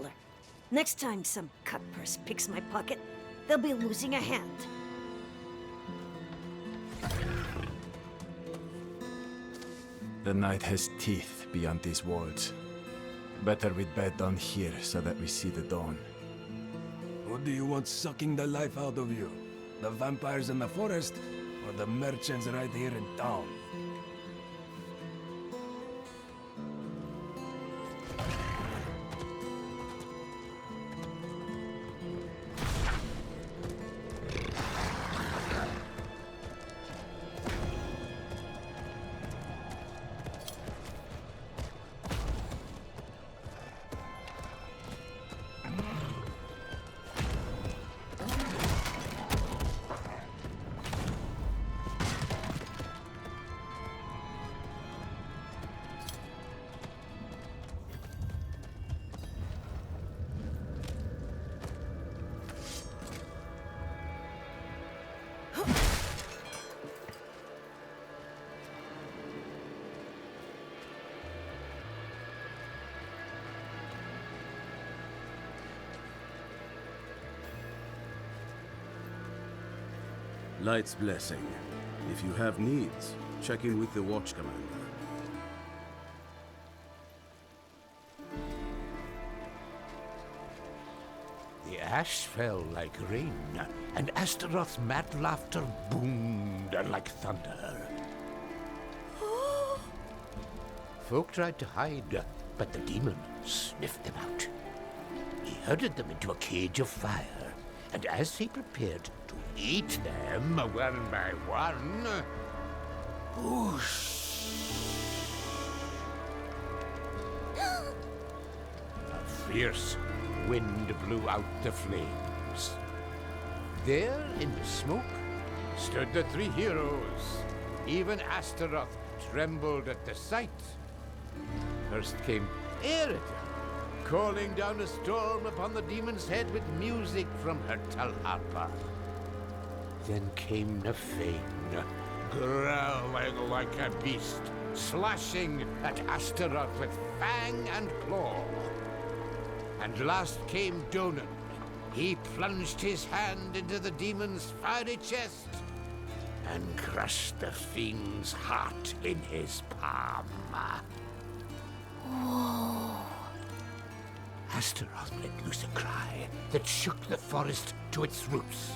gentler. Next time some cutpurse picks my pocket, they'll be losing a hand. The night has teeth beyond these walls. Better we bed down here so that we see the dawn. Who do you want sucking the life out of you? The vampires in the forest, or the merchants right here in town? Light's blessing. If you have needs, check in with the watch commander. The ash fell like rain, and Astaroth's mad laughter boomed like thunder. Folk tried to hide, but the demon sniffed them out. He herded them into a cage of fire, and as he prepared to eat them one by one, whoosh! A fierce wind blew out the flames. There, in the smoke, stood the three heroes. Even Astaroth trembled at the sight. First came Eredin, calling down a storm upon the demon's head with music from her talharpa. Then came Nefane, growling like a beast, slashing at Astaroth with fang and claw. And last came Donan. He plunged his hand into the demon's fiery chest and crushed the fiend's heart in his palm. Whoa. Astaroth let loose a cry that shook the forest to its roots.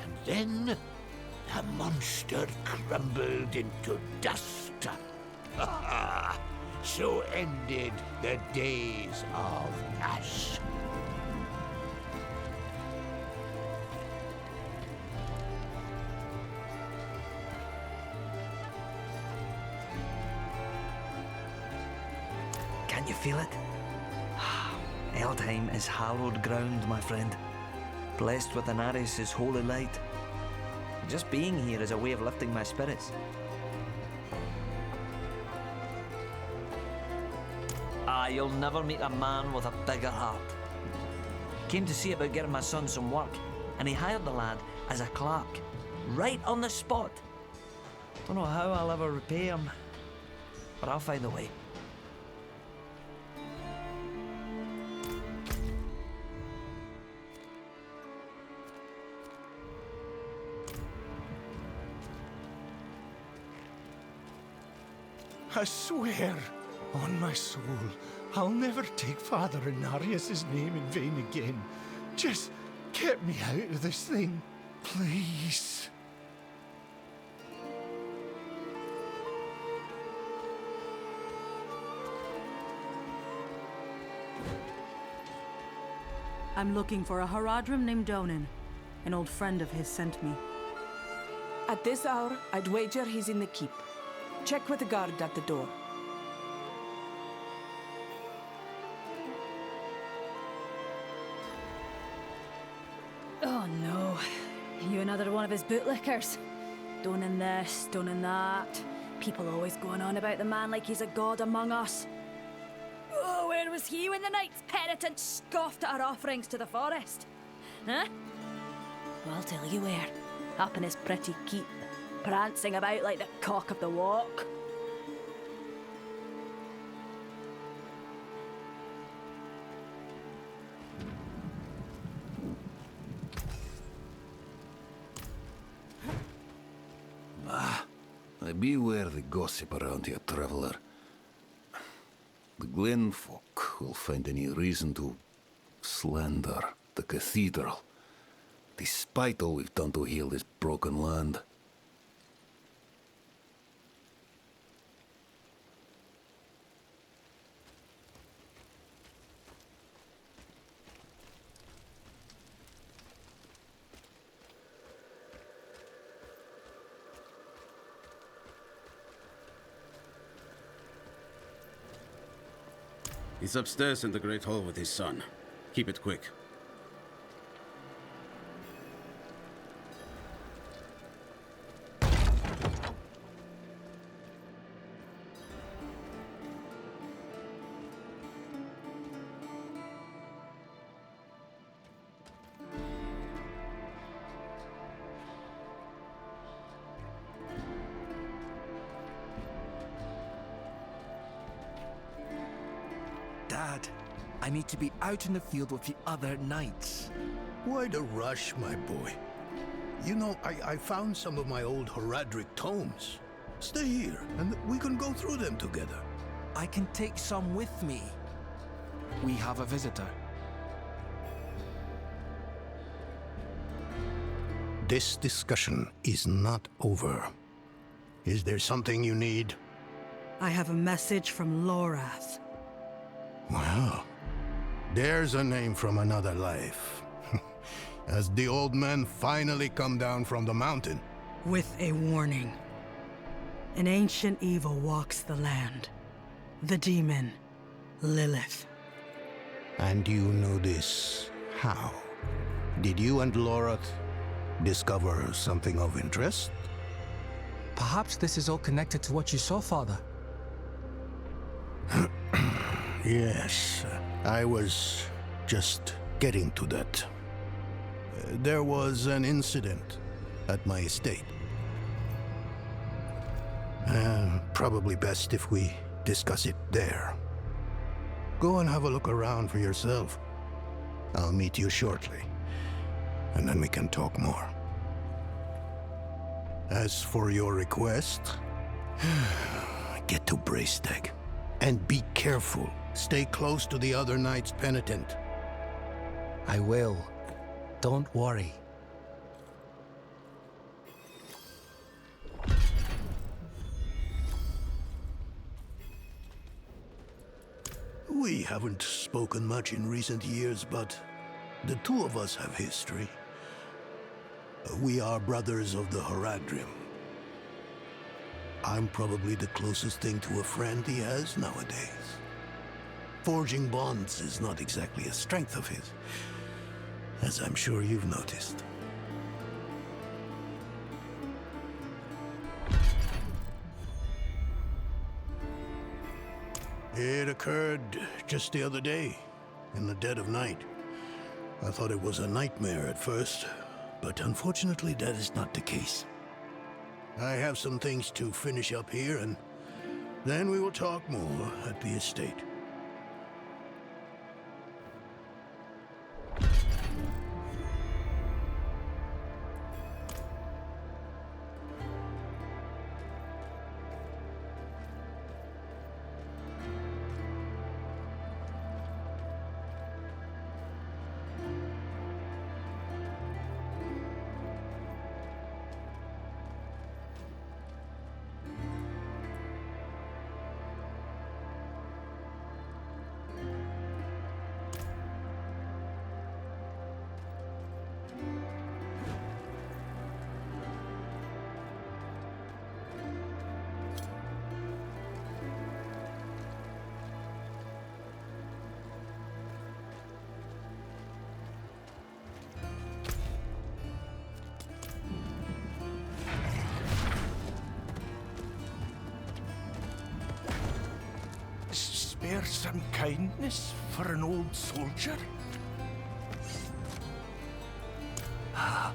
And then the monster crumbled into dust. So ended the days of Ash. Can you feel it? Eldheim is hallowed ground, my friend. Blessed with Anaris' holy light. Just being here is a way of lifting my spirits. You'll never meet a man with a bigger heart. Came to see about getting my son some work, and he hired the lad as a clerk, right on the spot. Don't know how I'll ever repay him, but I'll find a way. I swear, on my soul, I'll never take Father Inarius' name in vain again. Just get me out of this thing, please. I'm looking for a Haradrim named Donan. An old friend of his sent me. At this hour, I'd wager he's in the keep. Check with the guard at the door. Oh no. You another one of his bootlickers? Donan this, Donan that. People always going on about the man like he's a god among us. Oh, where was he when the Knights Penitent scoffed at our offerings to the forest? Huh? Well, I'll tell you where. Up in his pretty keep, prancing about like the cock of the walk. Beware the gossip around here, traveler. The Glen folk will find any reason to slander the cathedral, despite all we've done to heal this broken land. He's upstairs in the Great Hall with his son. Keep it quick. Dad, I need to be out in the field with the other knights. Why the rush, my boy? You know, I found some of my old Horadric tomes. Stay here, and we can go through them together. I can take some with me. We have a visitor. This discussion is not over. Is there something you need? I have a message from Lorath. Well, there's a name from another life. Has the old man finally come down from the mountain? With a warning. An ancient evil walks the land. The demon, Lilith. And you know this how? Did you and Lorath discover something of interest? Perhaps this is all connected to what you saw, Father. Yes, I was just getting to that. There was an incident at my estate. Probably best if we discuss it there. Go and have a look around for yourself. I'll meet you shortly, and then we can talk more. As for your request, get to Braestag. And be careful. Stay close to the other knight's penitent. I will. Don't worry. We haven't spoken much in recent years, but the two of us have history. We are brothers of the Horadrim. I'm probably the closest thing to a friend he has nowadays. Forging bonds is not exactly a strength of his, as I'm sure you've noticed. It occurred just the other day, in the dead of night. I thought it was a nightmare at first, but unfortunately that is not the case. I have some things to finish up here, and then we will talk more at the estate. Spare some kindness for an old soldier? Ah,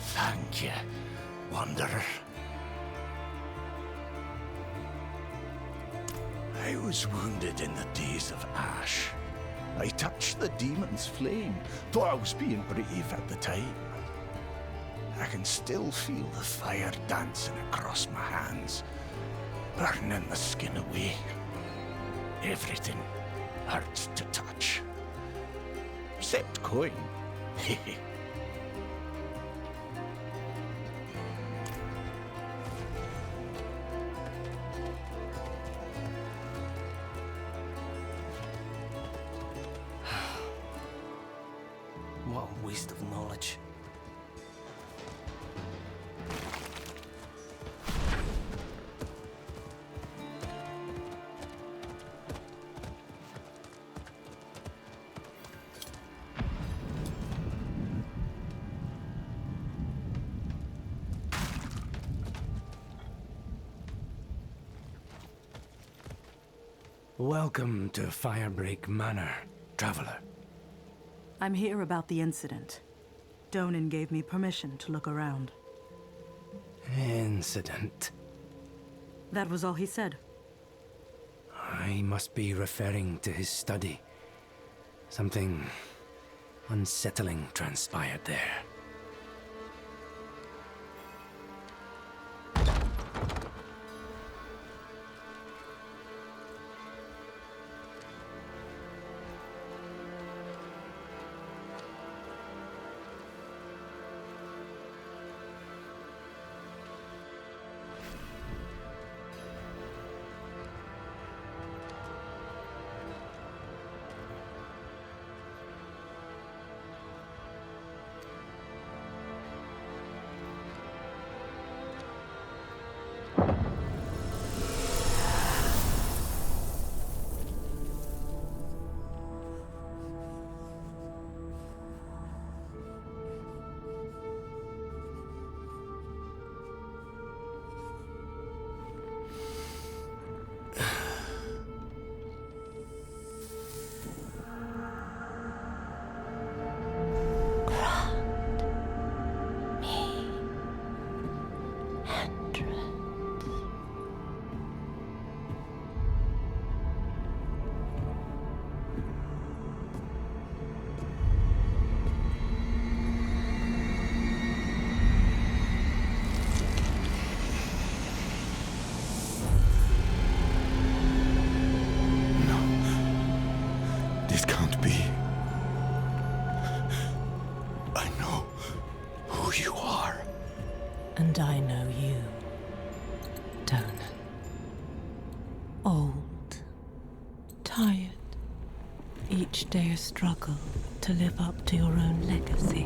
thank you, wanderer. I was wounded in the days of Ash. I touched the demon's flame, though I was being brave at the time. I can still feel the fire dancing across my hands burning the skin away. Everything hurts to touch. Except coin. What a waste of knowledge. Welcome to Firebreak Manor, traveler. I'm here about the incident. Donan gave me permission to look around. Incident. That was all he said. I must be referring to his study. Something unsettling transpired there. And I know you, Donan. Old, tired, each day a struggle to live up to your own legacy.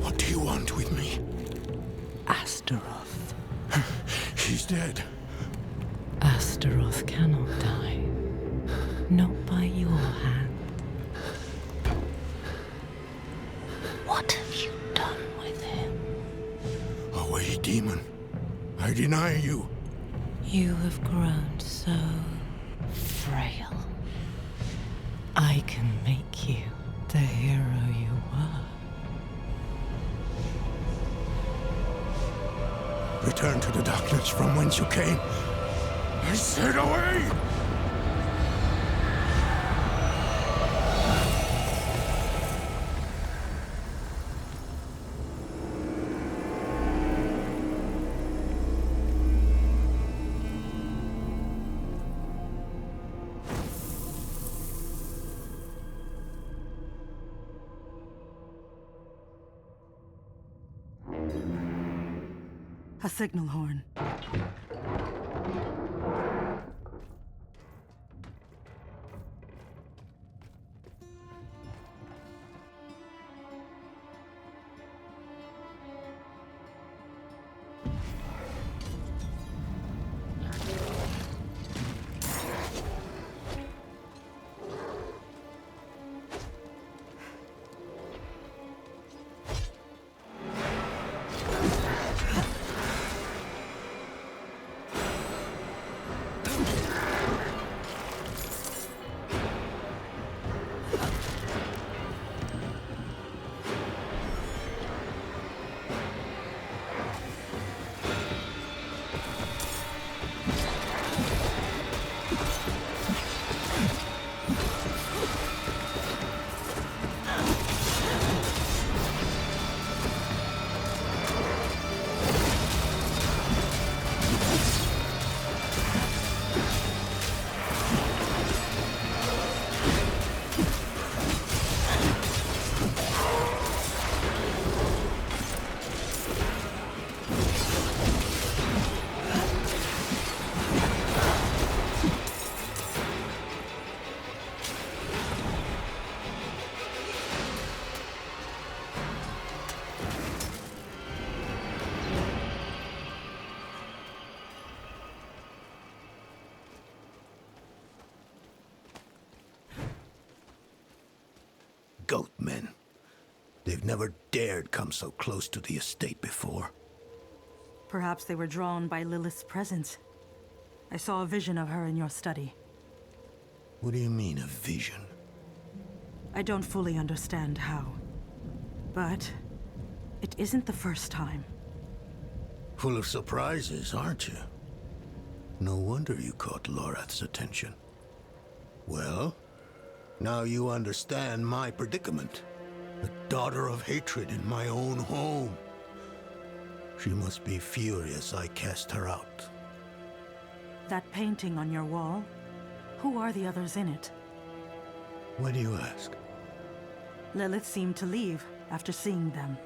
What do you want with me? Astaroth. He's dead. Astaroth cannot die. Not by your hand. What have you done with him? Away, demon. I deny you. You have grown so frail. I can make you the hero you were. Return to the darkness from whence you came. I said away! A signal horn. goat men. They've never dared come so close to the estate before. Perhaps they were drawn by Lilith's presence. I saw a vision of her in your study. What do you mean, a vision? I don't fully understand how. But it isn't the first time. Full of surprises, aren't you? No wonder you caught Lorath's attention. Well, now you understand my predicament. A daughter of hatred in my own home. She must be furious I cast her out. That painting on your wall? Who are the others in it? Why do you ask? Lilith seemed to leave after seeing them.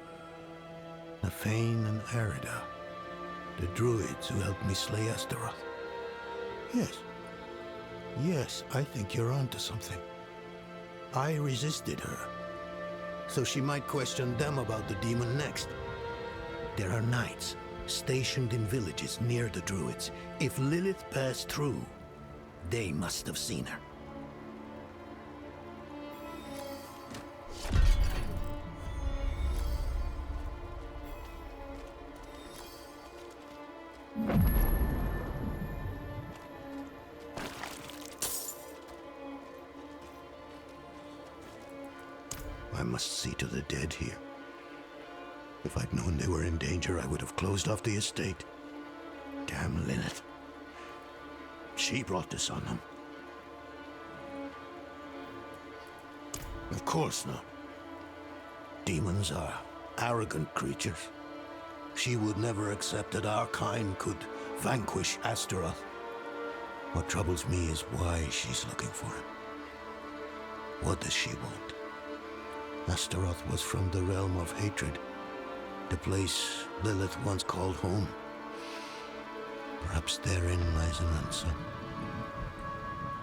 Nafane and Arida. The druids who helped me slay Astaroth. Yes. Yes, I think you're onto something. I resisted her, so she might question them about the demon next. There are knights stationed in villages near the druids. If Lilith passed through, they must have seen her. I must see to the dead here. If I'd known they were in danger, I would have closed off the estate. Damn Lilith. She brought this on them. Of course not. Demons are arrogant creatures. She would never accept that our kind could vanquish Astaroth. What troubles me is why she's looking for him. What does she want? Astaroth was from the realm of hatred, the place Lilith once called home. Perhaps therein lies an answer.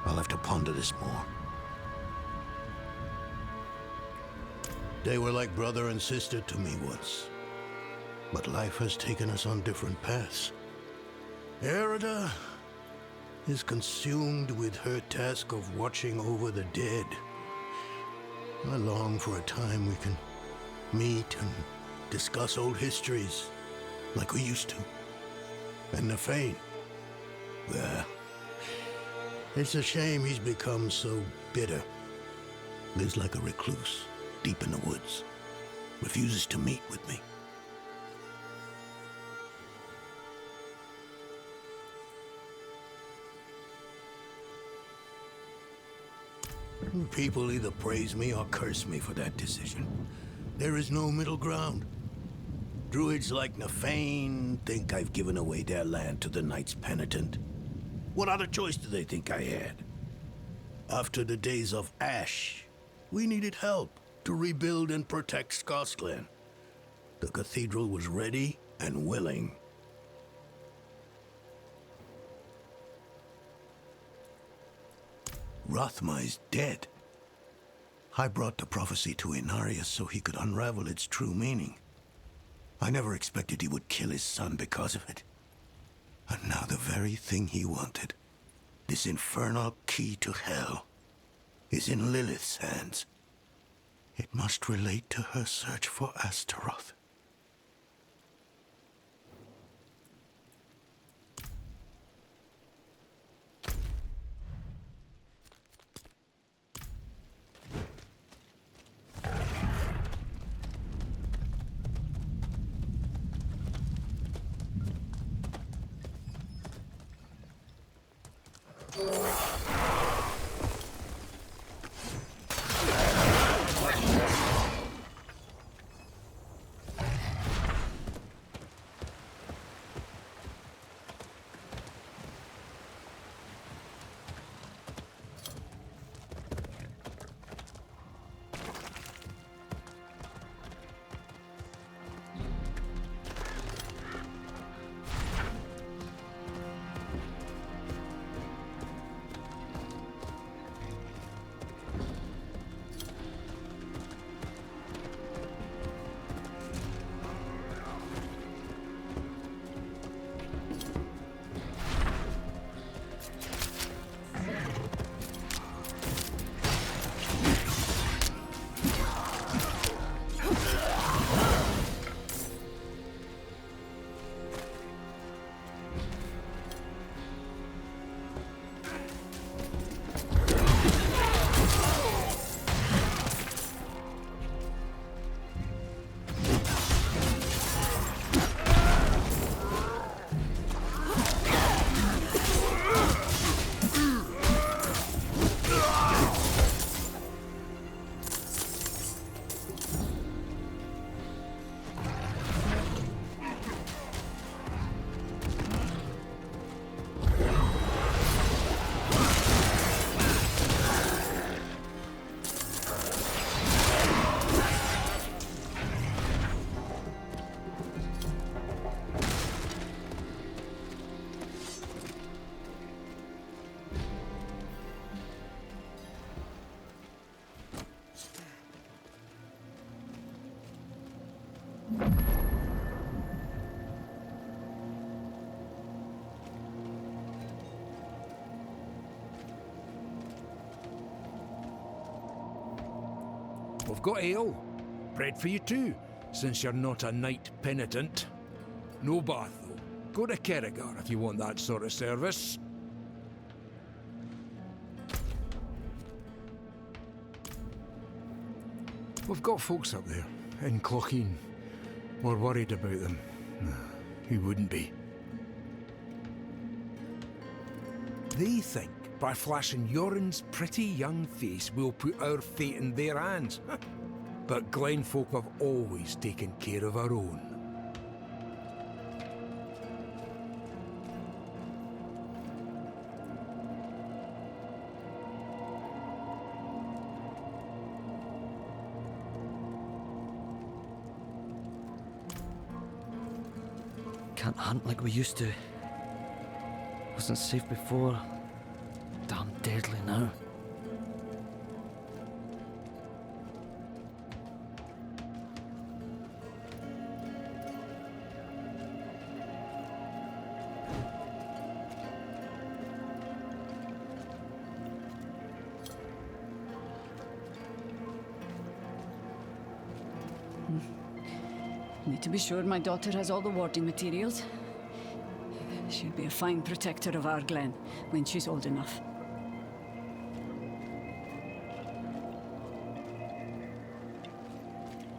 I'll have to ponder this more. They were like brother and sister to me once, but life has taken us on different paths. Arida is consumed with her task of watching over the dead. I long for a time we can meet and discuss old histories like we used to. And Nafane, well, it's a shame he's become so bitter. Lives like a recluse, deep in the woods. Refuses to meet with me. People either praise me or curse me for that decision. There is no middle ground. Druids like Nafane think I've given away their land to the Knights Penitent. What other choice do they think I had? After the days of Ash, we needed help to rebuild and protect Scotland. The cathedral was ready and willing. Rathma is dead. I brought the prophecy to Inarius so he could unravel its true meaning. I never expected he would kill his son because of it. And now the very thing he wanted, this infernal key to hell, is in Lilith's hands. It must relate to her search for Astaroth. We've got ale. Bread for you too, since you're not a knight penitent. No bath, though. Go to Kerrigar if you want that sort of service. We've got folks up there, in Clocheen. We're worried about them. Who wouldn't be? They think by flashing Yoren's pretty young face we'll put our fate in their hands. But Glen folk have always taken care of our own. Can't hunt like we used to. Wasn't safe before. Damn deadly now. Need to be sure my daughter has all the warding materials. She'll be a fine protector of our glen when she's old enough.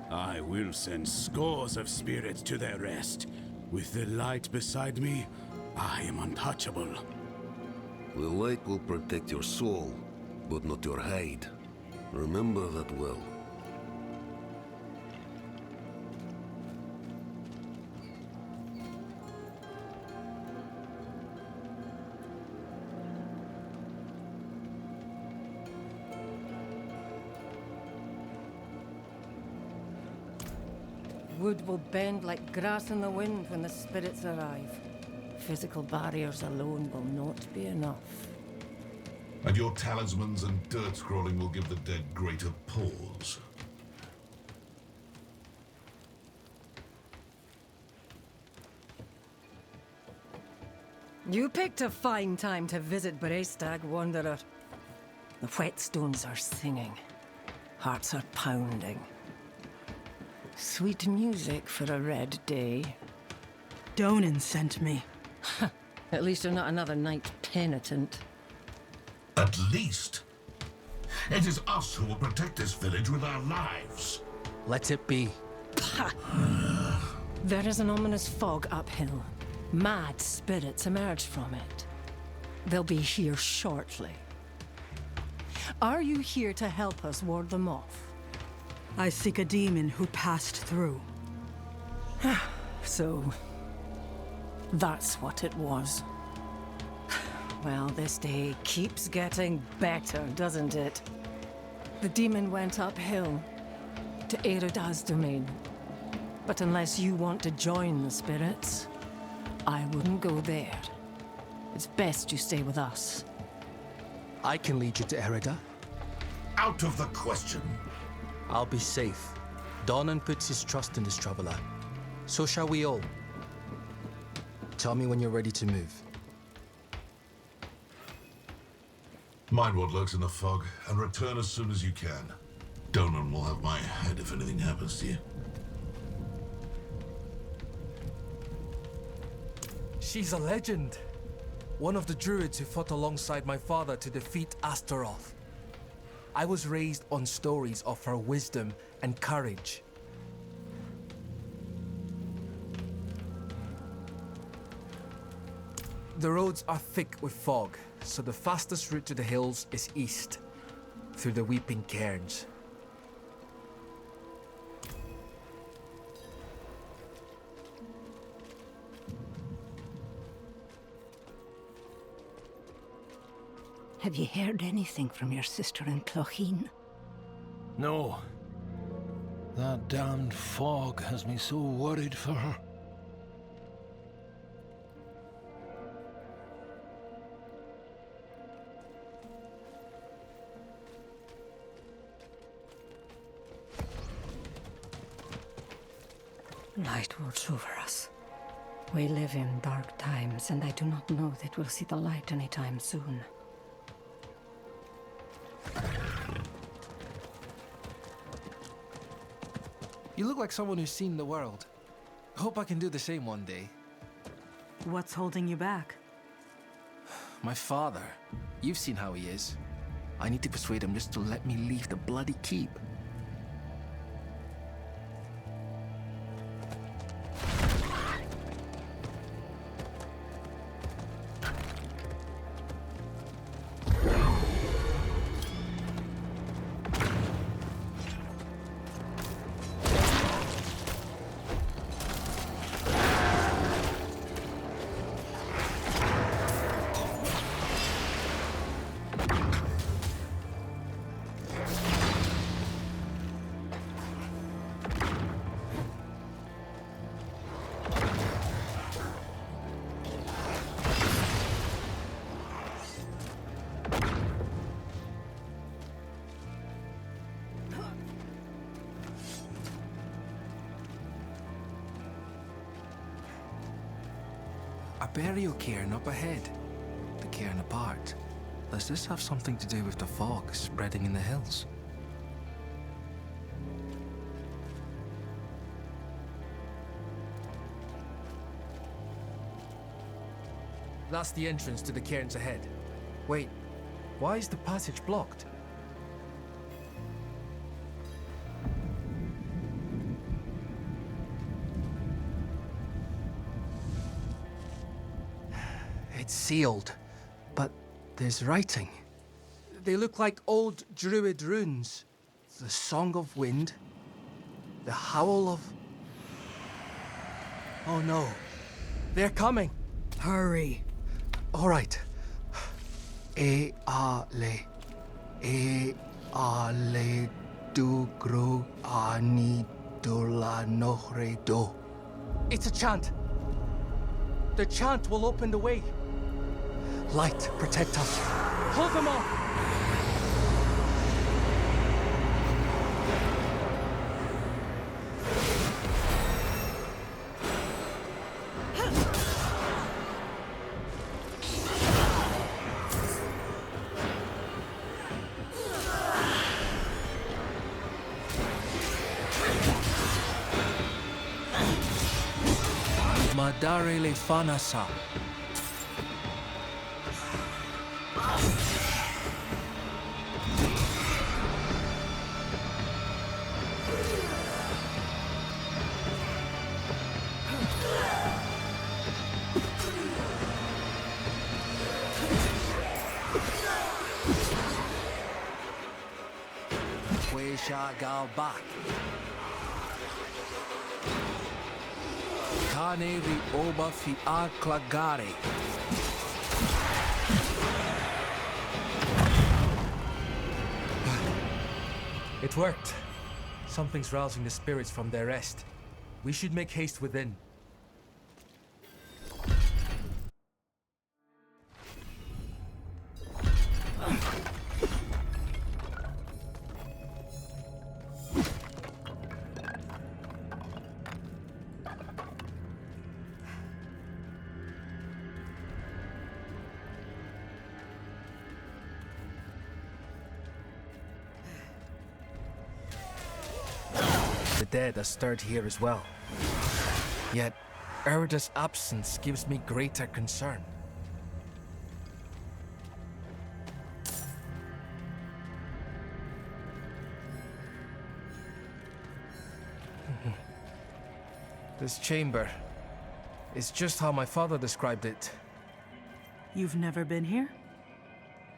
I will send scores of spirits to their rest. With the light beside me, I am untouchable. The light will protect your soul, but not your hide. Remember that well. Wood will bend like grass in the wind when the spirits arrive. Physical barriers alone will not be enough. And your talismans and dirt scrolling will give the dead greater pause. You picked a fine time to visit Brestag, Wanderer. The whetstones are singing. Hearts are pounding. Sweet music for a red day. Donan sent me. At least you're not another knight penitent. At least. It is us who will protect this village with our lives. Let it be. There is an ominous fog uphill. Mad spirits emerge from it. They'll be here shortly. Are you here to help us ward them off? I seek a demon who passed through. So, that's what it was. Well, this day keeps getting better, doesn't it? The demon went uphill to Erida's domain. But unless you want to join the spirits, I wouldn't go there. It's best you stay with us. I can lead you to Erida. Out of the question. I'll be safe. Donan puts his trust in this traveler. So shall we all. Tell me when you're ready to move. Mind what lurks in the fog, and return as soon as you can. Donan will have my head if anything happens to you. She's a legend. One of the druids who fought alongside my father to defeat Astaroth. I was raised on stories of her wisdom and courage. The roads are thick with fog, so the fastest route to the hills is east, through the Weeping Cairns. Have you heard anything from your sister in Clocheen? No. That damned fog has me so worried for her. Light watch over us. We live in dark times, and I do not know that we'll see the light anytime soon. You look like someone who's seen the world. Hope I can do the same one day. What's holding you back? My father. You've seen how he is. I need to persuade him just to let me leave the bloody keep. A burial cairn up ahead. The cairn apart. Does this have something to do with the fog spreading in the hills? That's the entrance to the cairns ahead. Wait, why is the passage blocked? It's sealed, but there's writing. They look like old druid runes. The Song of Wind, the Howl of... Oh no, they're coming. Hurry. All right. E a le du gru ani du la nohre do. It's a chant. The chant will open the way. Light, protect us. Hold them off! Madare le fanasa. Galba. Kane ri oba fi a clagare. It worked. Something's rousing the spirits from their rest. We should make haste within. The dead are stirred here as well. Yet, Erida's absence gives me greater concern. This chamber is just how my father described it. You've never been here?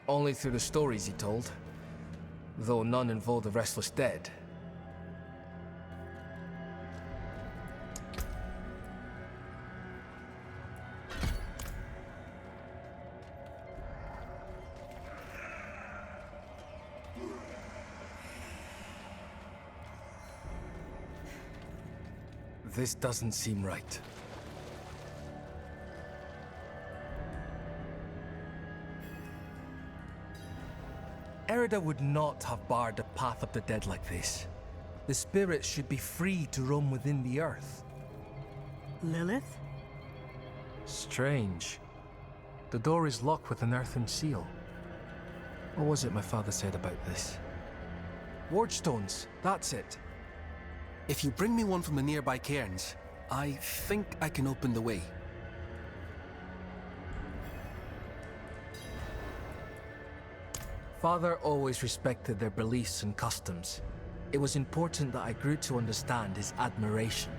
Only through the stories he told, though none involved the restless dead. This doesn't seem right. Erida would not have barred the path of the dead like this. The spirits should be free to roam within the earth. Lilith? Strange. The door is locked with an earthen seal. What was it my father said about this? Ward stones, that's it. If you bring me one from the nearby cairns, I think I can open the way. Father always respected their beliefs and customs. It was important that I grew to understand his admiration.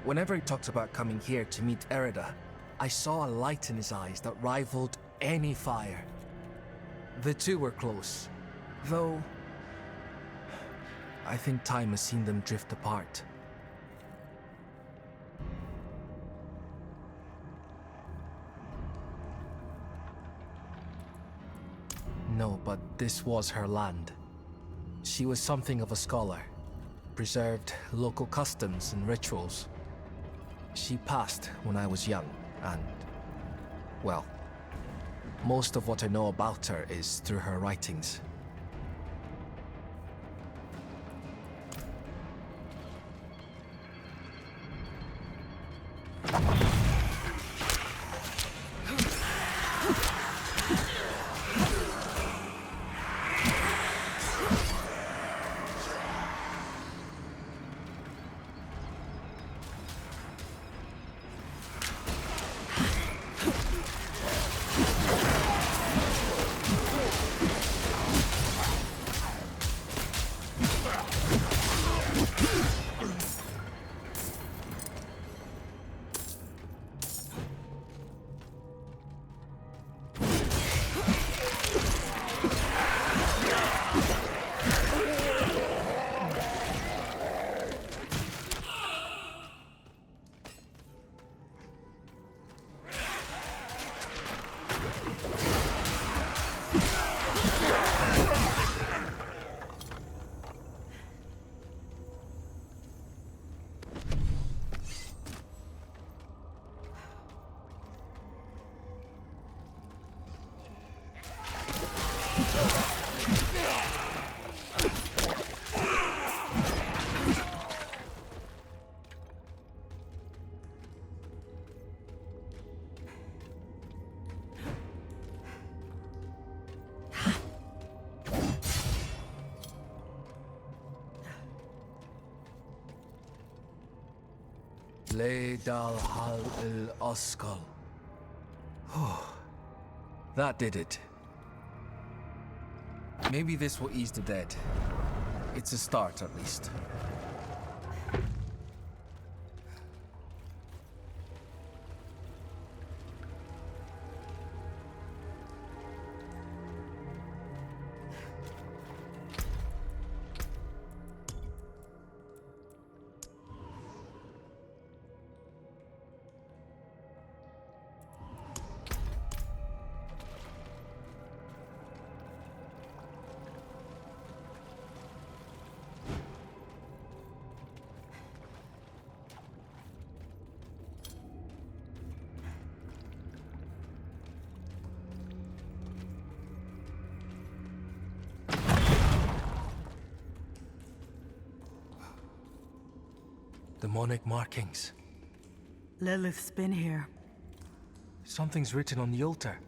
Whenever he talked about coming here to meet Erida, I saw a light in his eyes that rivaled any fire. The two were close, though I think time has seen them drift apart. No, but this was her land. She was something of a scholar, preserved local customs and rituals. She passed when I was young, and, well, most of what I know about her is through her writings. Le dal hal il oskal. That did it. Maybe this will ease the dead. It's a start, at least. Demonic markings. Lilith's been here. Something's written on the altar.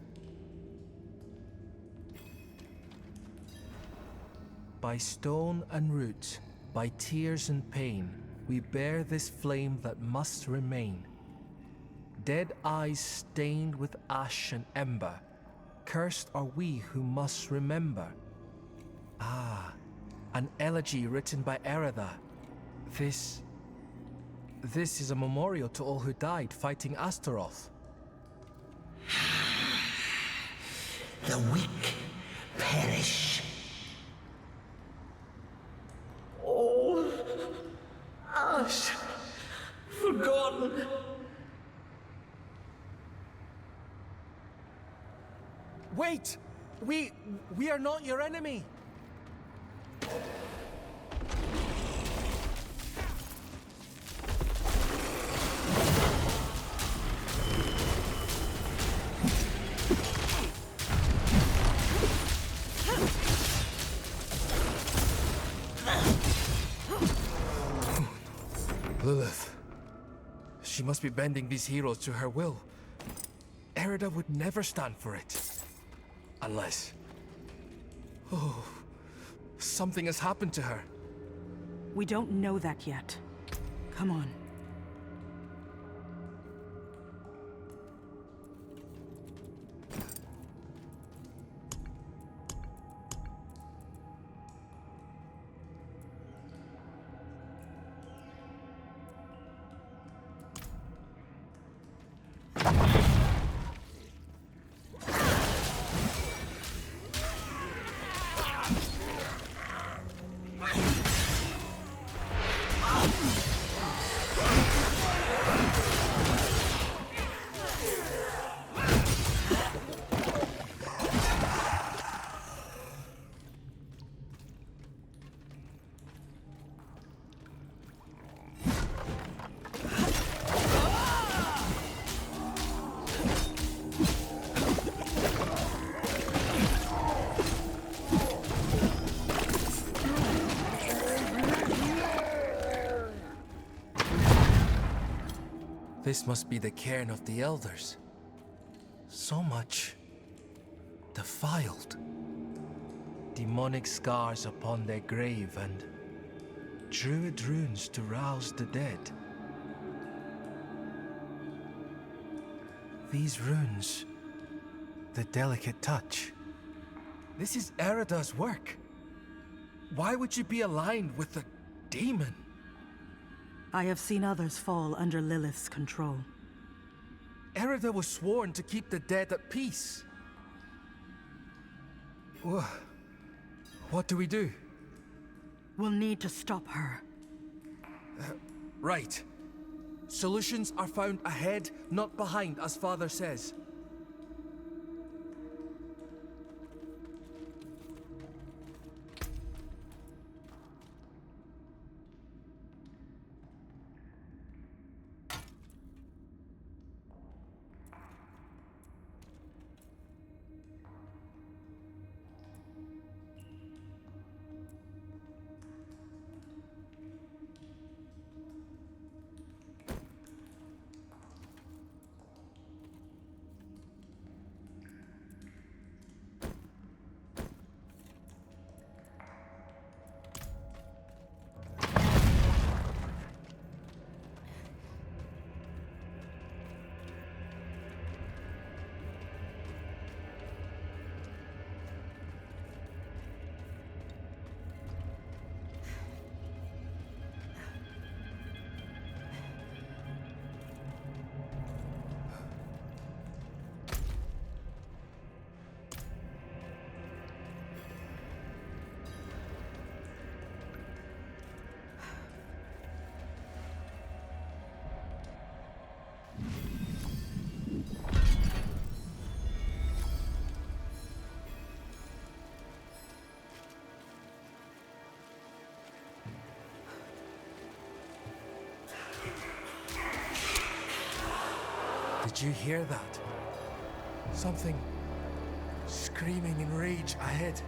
By stone and root, by tears and pain, we bear this flame that must remain. Dead eyes stained with ash and ember, cursed are we who must remember. Ah, an elegy written by Erida. This is a memorial to all who died fighting Astaroth. The weak perish. All ash forgotten. Wait! We are not your enemy! She must be bending these heroes to her will. Erida would never stand for it. Unless... Oh, something has happened to her. We don't know that yet. Come on. This must be the cairn of the elders. So much defiled. Demonic scars upon their grave and druid runes to rouse the dead. These runes, the delicate touch. This is Erida's work. Why would you be aligned with a demon? I have seen others fall under Lilith's control. Erida was sworn to keep the dead at peace. What do we do? We'll need to stop her. Right. Solutions are found ahead, not behind, as Father says. Did you hear that? Something screaming in rage ahead.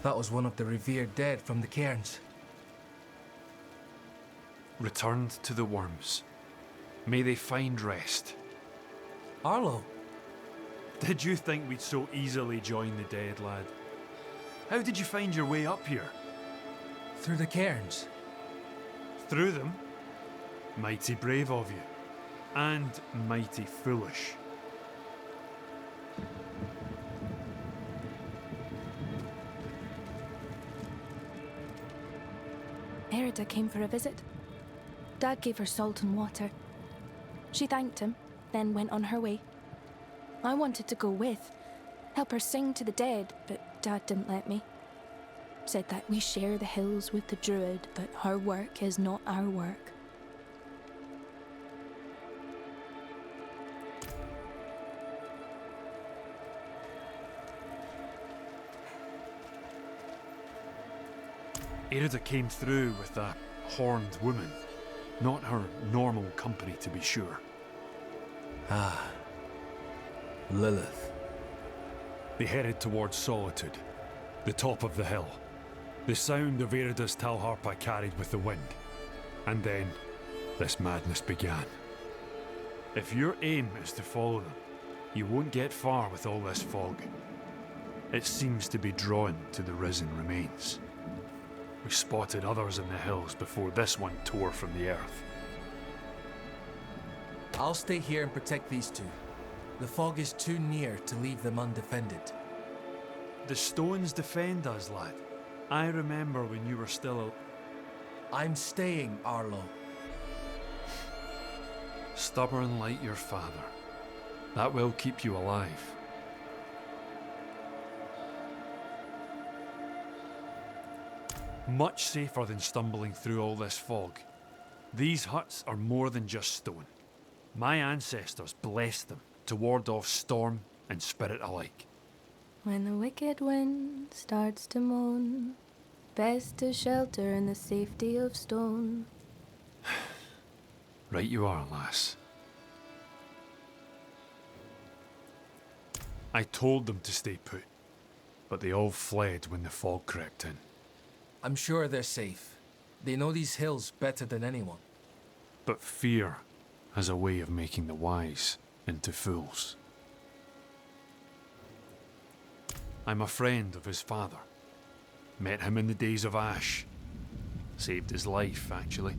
That was one of the revered dead from the cairns. Returned to the worms. May they find rest. Arlo? Did you think we'd so easily join the dead, lad? How did you find your way up here? Through the cairns. Through them? Mighty brave of you. And mighty foolish. Erida came for a visit. Dad gave her salt and water. She thanked him, then went on her way. I wanted to go with, help her sing to the dead, but Dad didn't let me. Said that we share the hills with the druid, but her work is not our work. Erida came through with a horned woman. Not her normal company, to be sure. Ah. Lilith. They headed towards Solitude, the top of the hill. The sound of Erida's Talharpa carried with the wind. And then, this madness began. If your aim is to follow them, you won't get far with all this fog. It seems to be drawn to the risen remains. We spotted others in the hills before this one tore from the earth. I'll stay here and protect these two. The fog is too near to leave them undefended. The stones defend us, lad. I remember when you were still I'm staying, Arlo. Stubborn like your father. That will keep you alive. Much safer than stumbling through all this fog. These huts are more than just stone. My ancestors blessed them to ward off storm and spirit alike. When the wicked wind starts to moan, best to shelter in the safety of stone. Right you are, lass. I told them to stay put, but they all fled when the fog crept in. I'm sure they're safe. They know these hills better than anyone. But fear has a way of making the wise into fools. I'm a friend of his father. Met him in the days of Ash. Saved his life, actually.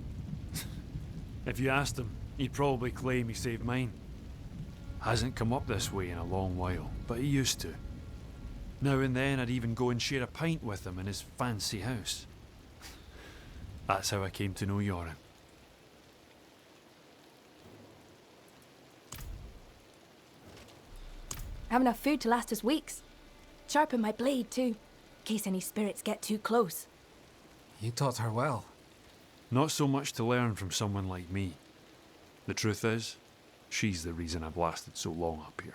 If you asked him, he'd probably claim he saved mine. Hasn't come up this way in a long while, but he used to. Now and then I'd even go and share a pint with him in his fancy house. That's how I came to know Yoren. I have enough food to last us weeks. Sharpen my blade too, in case any spirits get too close. You taught her well. Not so much to learn from someone like me. The truth is, she's the reason I've lasted so long up here.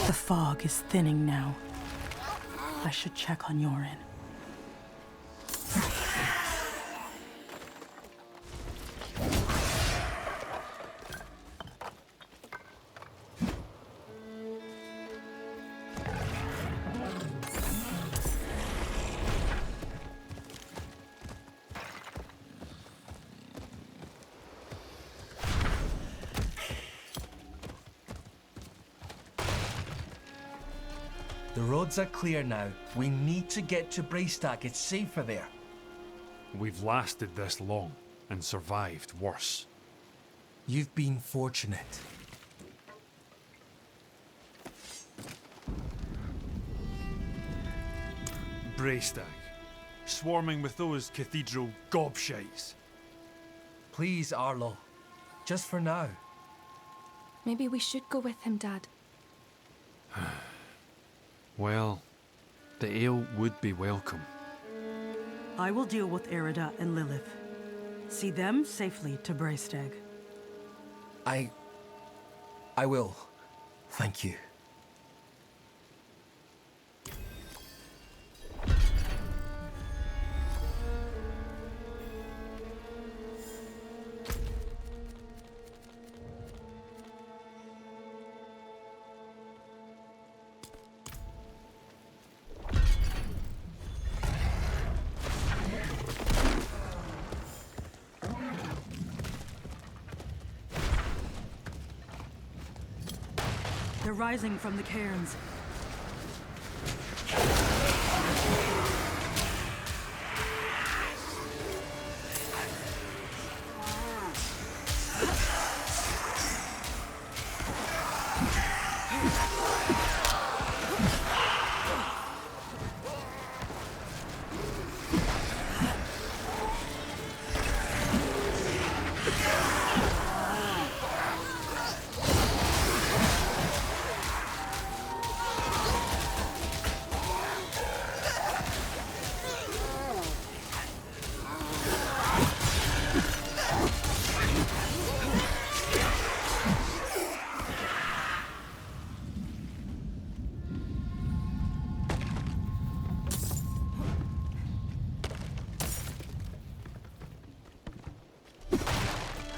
The fog is thinning now. I should check on Yoren. The roads are clear now. We need to get to Braystack. It's safer there. We've lasted this long and survived worse. You've been fortunate. Braystack, swarming with those cathedral gobshites. Please, Arlo. Just for now. Maybe we should go with him, Dad. Well, the ale would be welcome. I will deal with Erida and Lilith. See them safely to Braystag. I will. Thank you. They're rising from the cairns.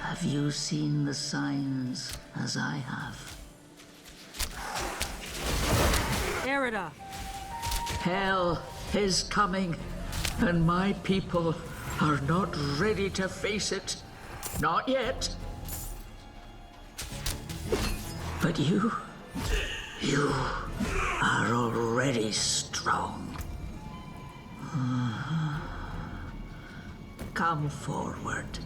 Have you seen the signs as I have? Erida! Hell is coming, and my people are not ready to face it. Not yet. But you are already strong. Come forward.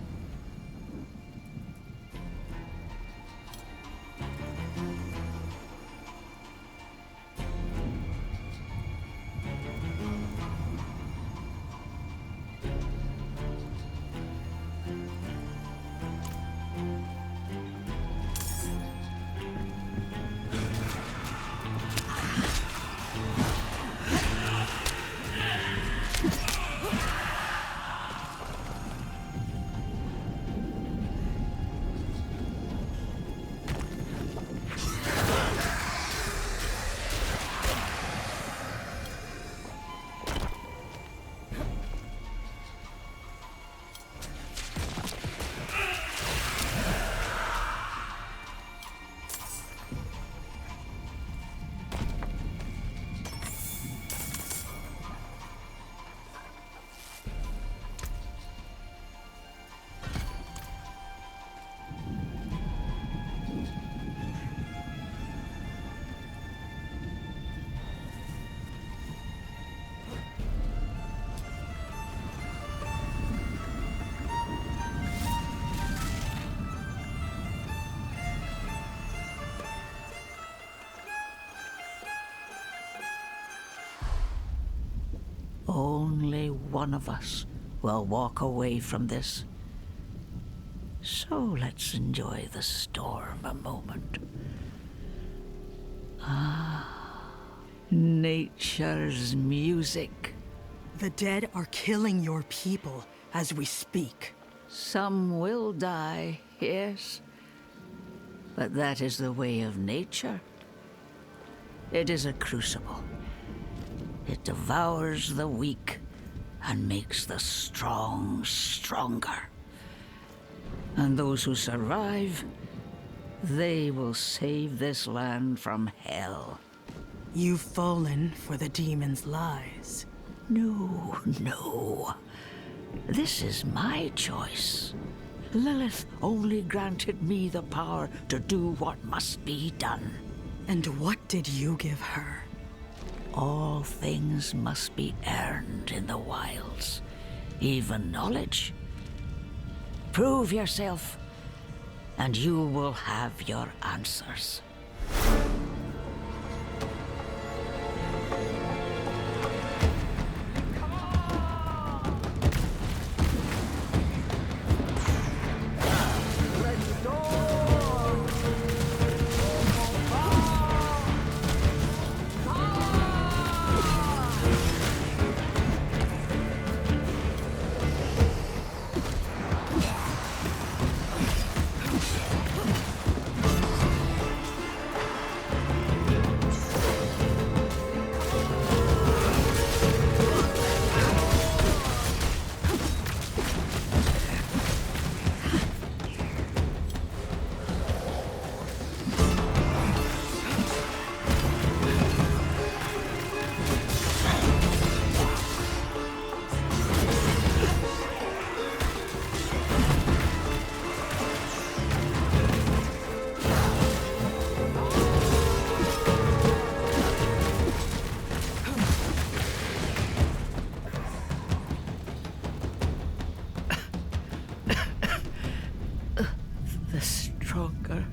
Only one of us will walk away from this. So let's enjoy the storm a moment. Nature's music. The dead are killing your people as we speak. Some will die, yes. But that is the way of nature. It is a crucible. It devours the weak and makes the strong stronger. And those who survive, they will save this land from hell. You've fallen for the demon's lies. No, no. This is my choice. Lilith only granted me the power to do what must be done. And what did you give her? all things must be earned in the wilds, even knowledge. Prove yourself, and you will have your answers. The stronger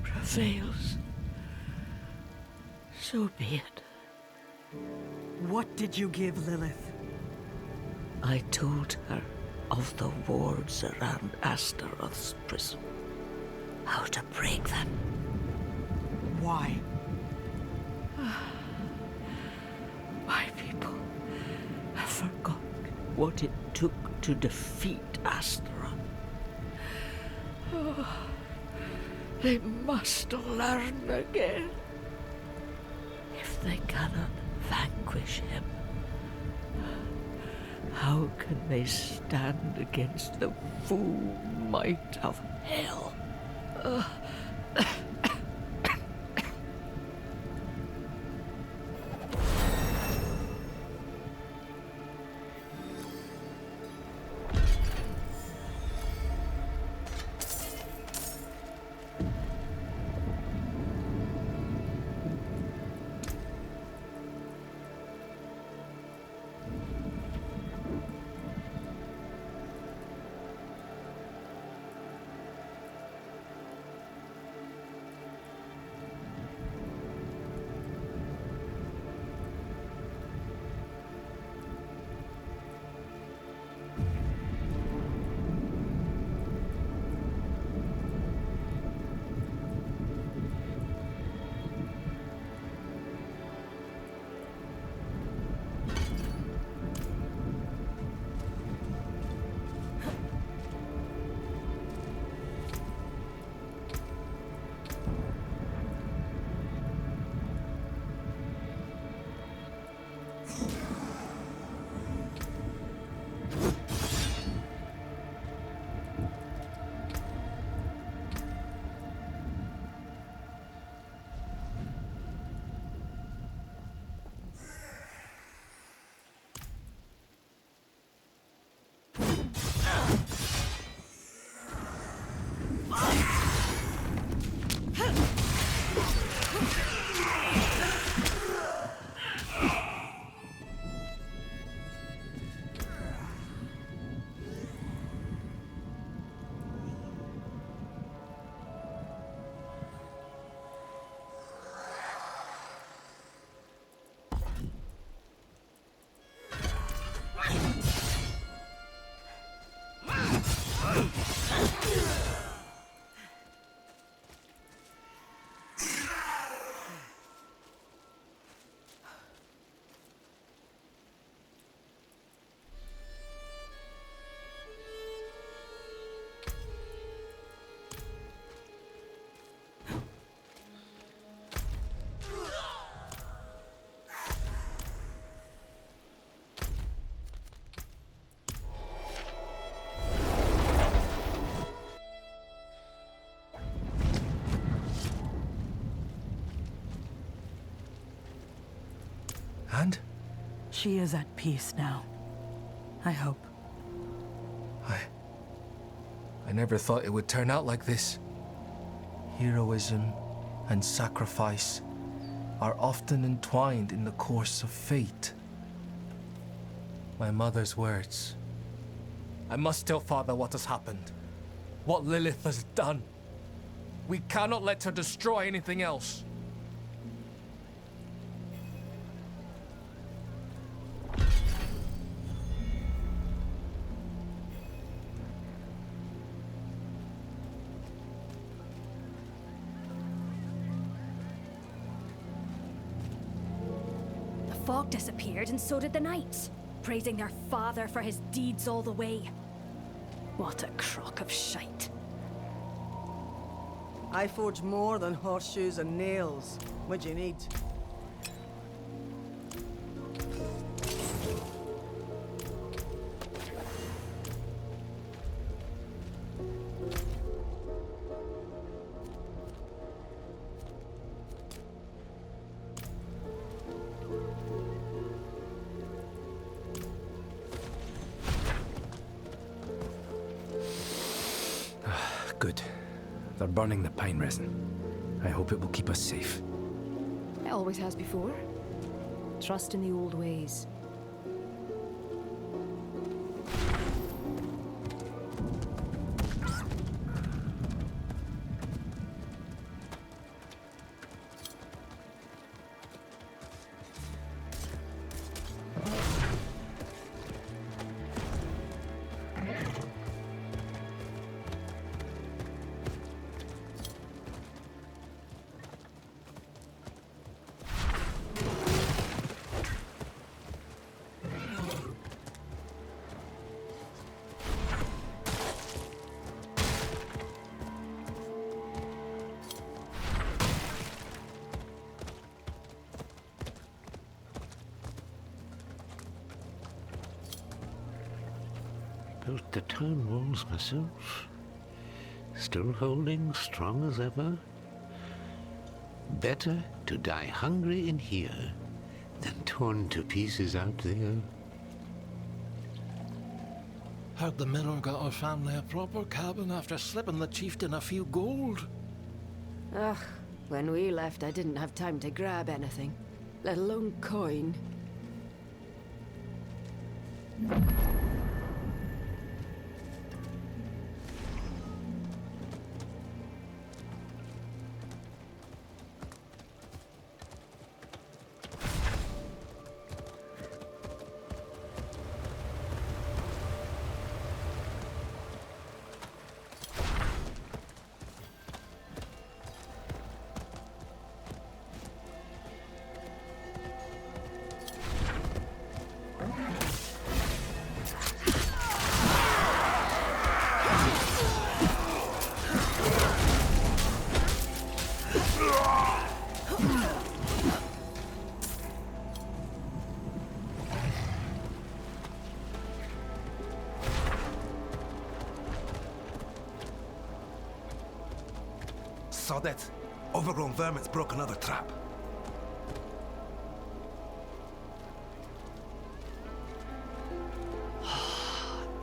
prevails. So be it. What did you give Lilith? I told her of the wards around Astaroth's prison. How to break them. Why? My people have forgotten what it took to defeat Astaroth. They must learn again. If they cannot vanquish him, how can they stand against the full might of hell? And? She is at peace now. I hope. I never thought it would turn out like this. Heroism and sacrifice are often entwined in the course of fate. My mother's words. I must tell Father what has happened. What Lilith has done. We cannot let her destroy anything else. The fog disappeared and so did the knights, praising their father for his deeds all the way. What a crock of shite. I forge more than horseshoes and nails. What do you need? Good. They're burning the pine resin. I hope it will keep us safe. It always has before. Trust in the old ways. Built the town walls myself. Still holding strong as ever. Better to die hungry in here than torn to pieces out there. Heard the miller got our family a proper cabin after slipping the chieftain a few gold. Ugh, when we left, I didn't have time to grab anything, let alone coin. Saw that. Overgrown vermin's broke another trap.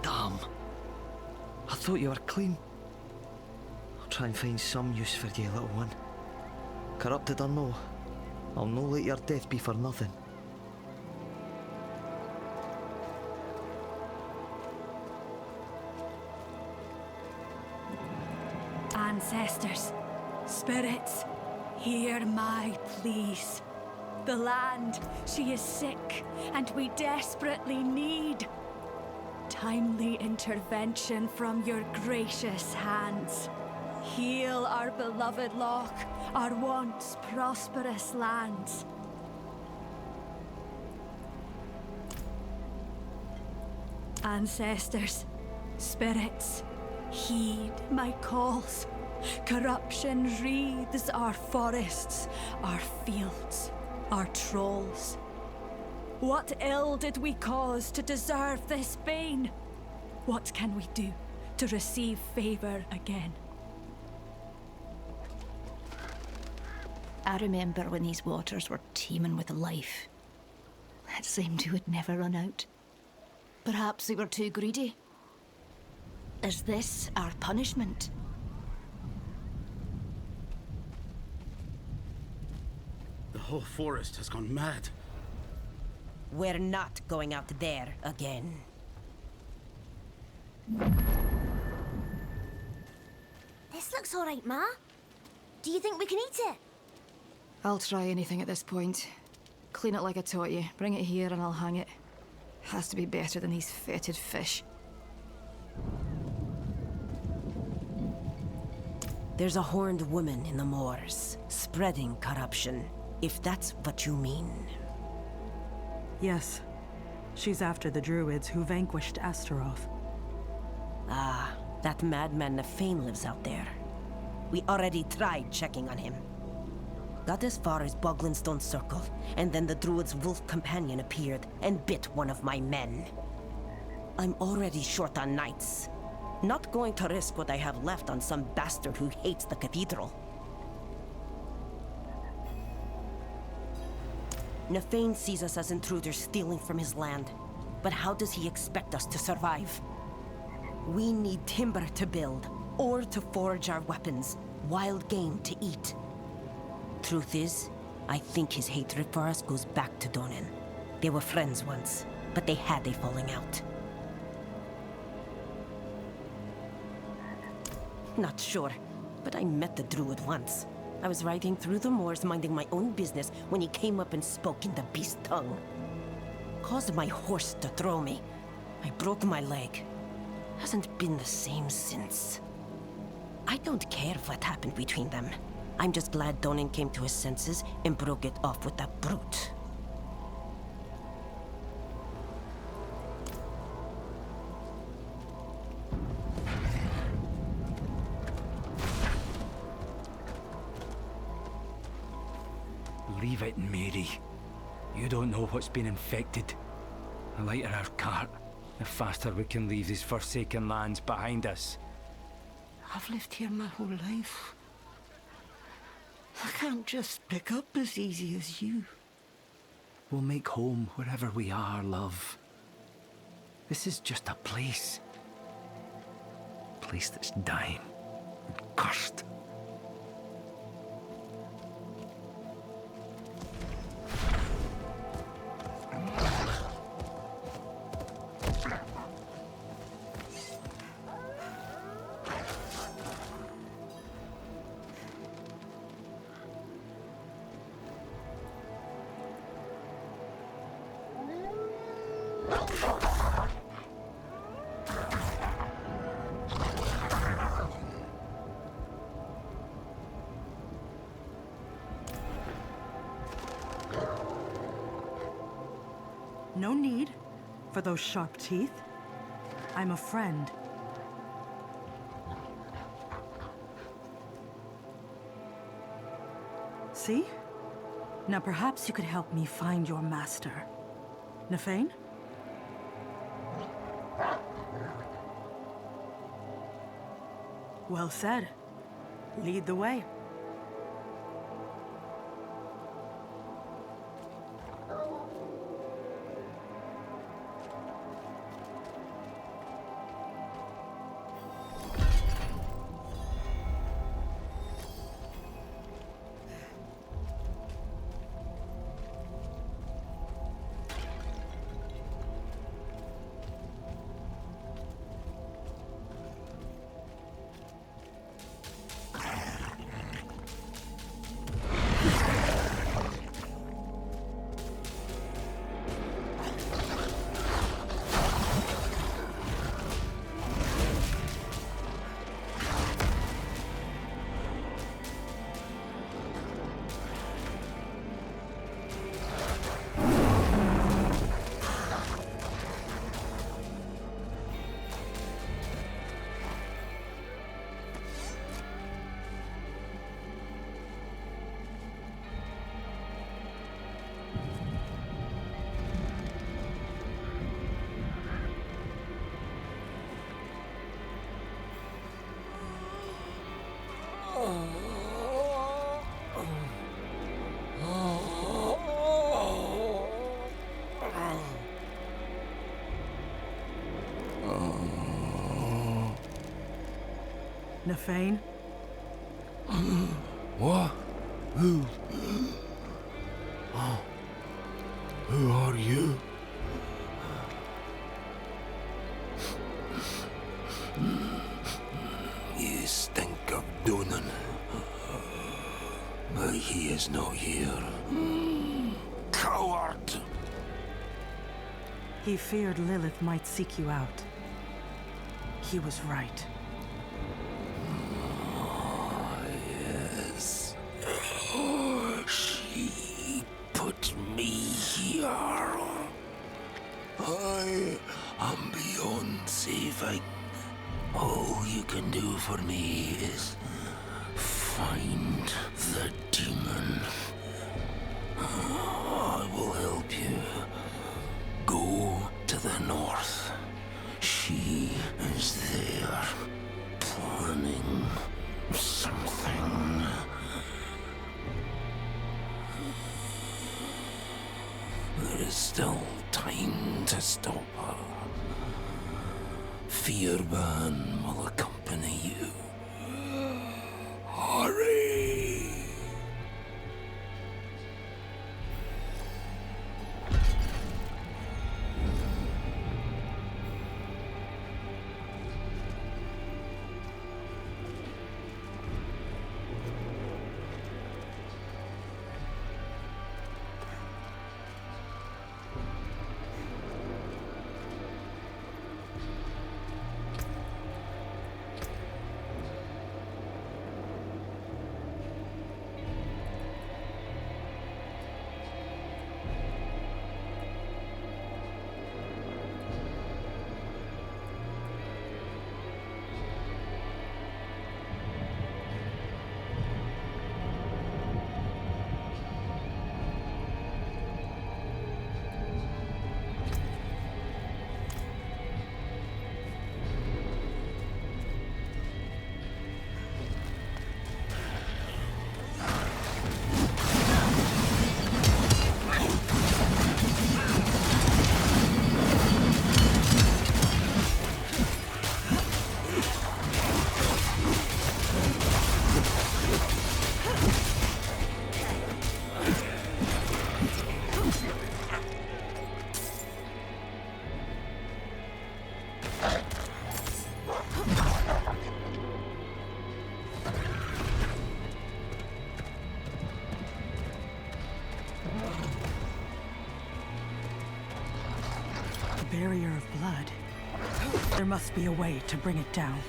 Damn. I thought you were clean. I'll try and find some use for you, little one. Corrupted or no, I'll no let your death be for nothing. Ancestors, spirits, hear my pleas. The land, she is sick, and we desperately need timely intervention from your gracious hands. Heal our beloved Loch, our once prosperous lands. Ancestors, spirits, heed my calls. Corruption wreathes our forests, our fields, our trolls. What ill did we cause to deserve this bane? What can we do to receive favor again? I remember when these waters were teeming with life. It seemed we would never run out. Perhaps we were too greedy. Is this our punishment? The whole forest has gone mad. We're not going out there again. This looks all right, Ma. Do you think we can eat it? I'll try anything at this point. Clean it like I taught you. Bring it here and I'll hang it. Has to be better than these fetid fish. There's a horned woman in the moors, spreading corruption, if that's what you mean. Yes. She's after the druids who vanquished Astaroth. Ah, that madman Nefane lives out there. We already tried checking on him. Got as far as Boglinstone Circle, and then the druid's wolf companion appeared and bit one of my men. I'm already short on knights. Not going to risk what I have left on some bastard who hates the cathedral. Nefane sees us as intruders stealing from his land. But how does he expect us to survive? We need timber to build, or to forge our weapons, wild game to eat. Truth is, I think his hatred for us goes back to Donan. They were friends once, but they had a falling out. Not sure, but I met the druid once. I was riding through the moors minding my own business when he came up and spoke in the beast's tongue. Caused my horse to throw me. I broke my leg. Hasn't been the same since. I don't care what happened between them. I'm just glad Donan came to his senses and broke it off with that brute. Leave it, Mary. You don't know what's been infected. The lighter our cart, the faster we can leave these forsaken lands behind us. I've lived here my whole life. I can't just pick up as easy as you. We'll make home wherever we are, love. This is just a place. A place that's dying and cursed. No need for those sharp teeth. I'm a friend. See? Now perhaps you could help me find your master. Nefane? Well said. Lead the way. Nefane? What? Who? Who are you? You stink of Donan. But he is not here. Coward! He feared Lilith might seek you out. He was right. Yes. She put me here. I am beyond saving. All you can do for me is find the demon. I will help you. Go to the north. She is there, planning something. There is still time to stop her. Fearban will accompany you. Hurry! Barrier of blood. There must be a way to bring it down.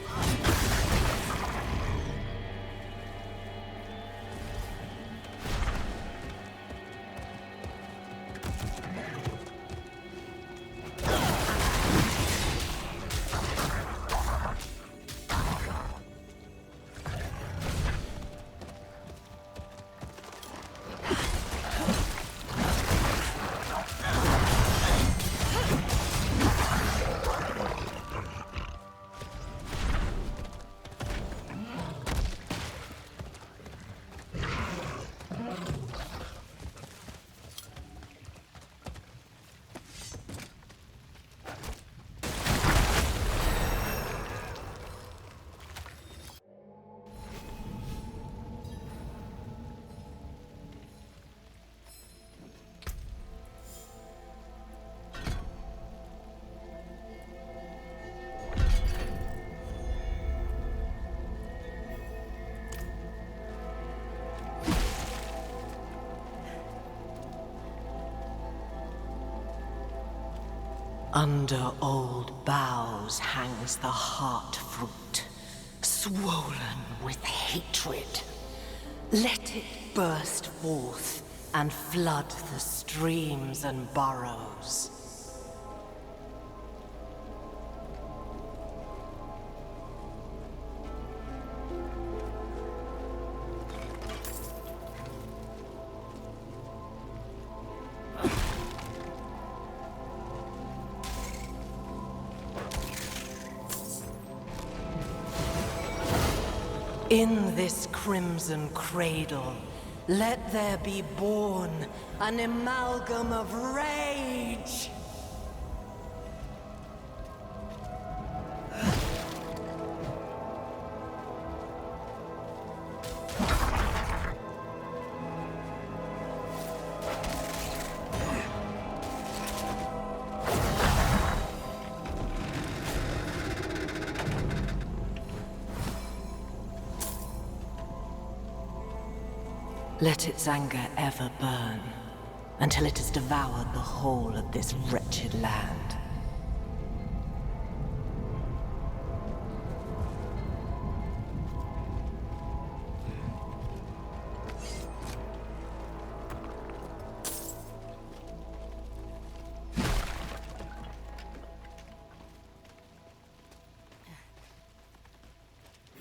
Under old boughs hangs the heart fruit, swollen with hatred. Let it burst forth and flood the streams and burrows. In this crimson cradle, let there be born an amalgam of rage! Let its anger ever burn, until it has devoured the whole of this wretched land.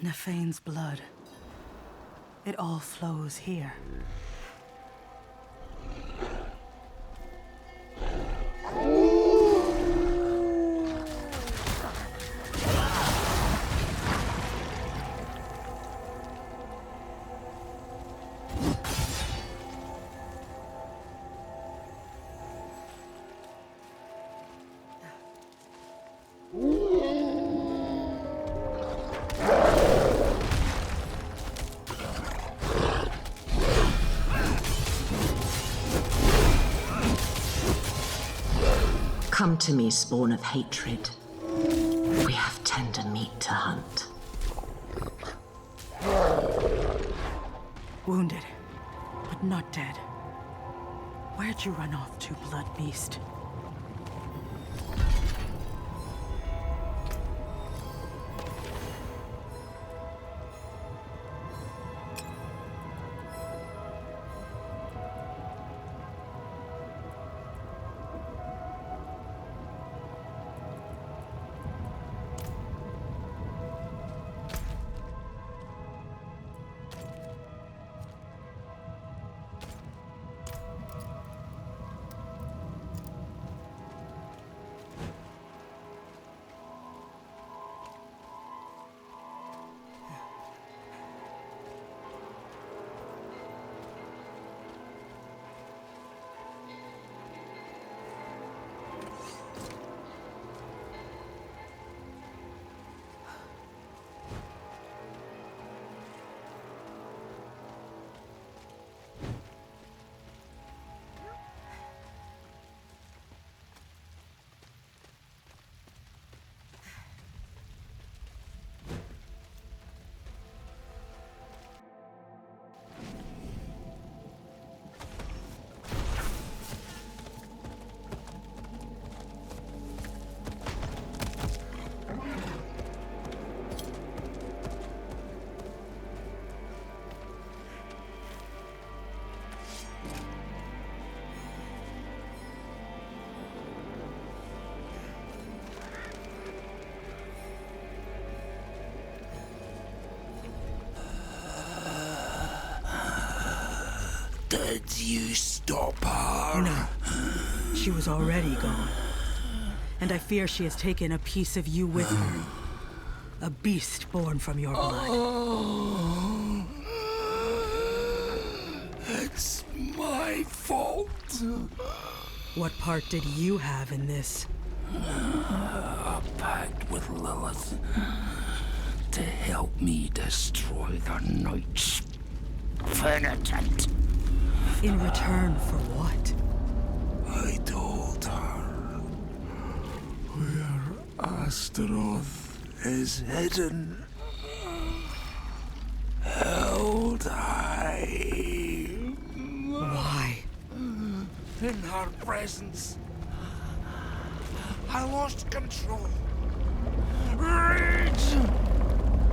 Nephane's blood. It all flows here. Come to me, spawn of hatred. We have tender meat to hunt. Wounded, but not dead. Where'd you run off to, blood beast? Did you stop her? No. She was already gone. And I fear she has taken a piece of you with her. A beast born from your blood. Oh, it's my fault. What part did you have in this? A pact with Lilith to help me destroy the Knight's penitent. In return for what? I told her where Astaroth is hidden, held high. Why? In her presence, I lost control. Rage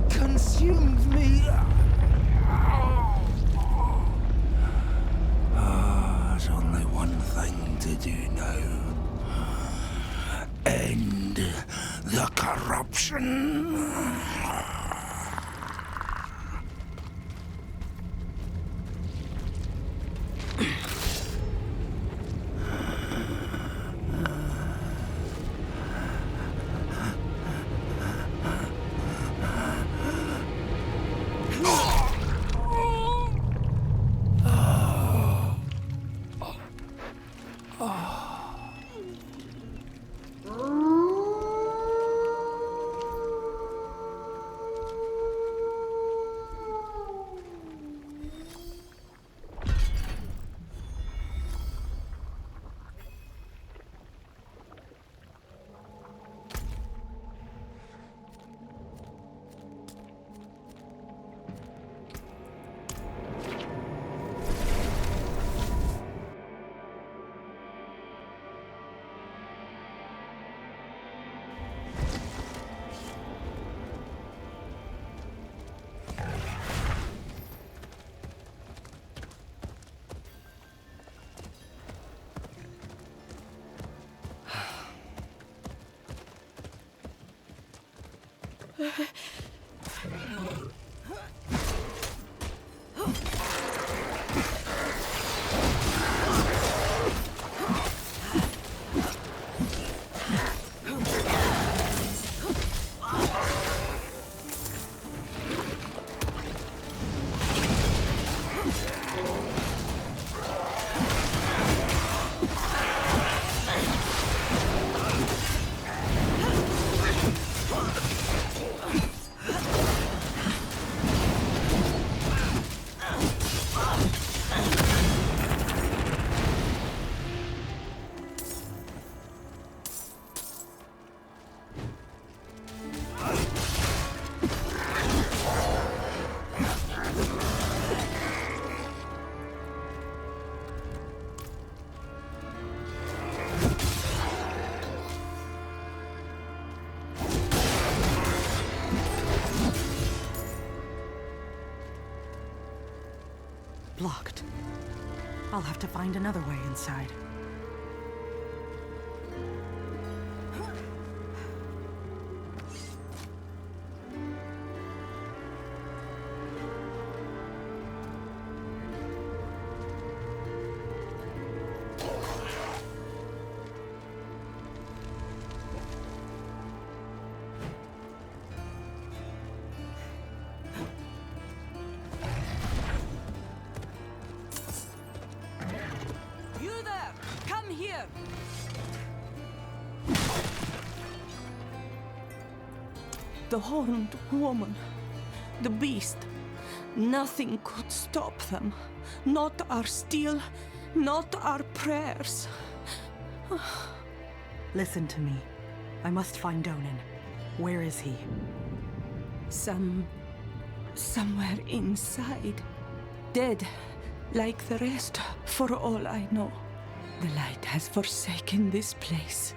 consumed me. There's only one thing to do now. End the corruption. Blocked. I'll have to find another way inside. The horned woman, the beast. Nothing could stop them. Not our steel, not our prayers. Listen to me. I must find Donan. Where is he? Somewhere inside. Dead, like the rest, for all I know. The light has forsaken this place.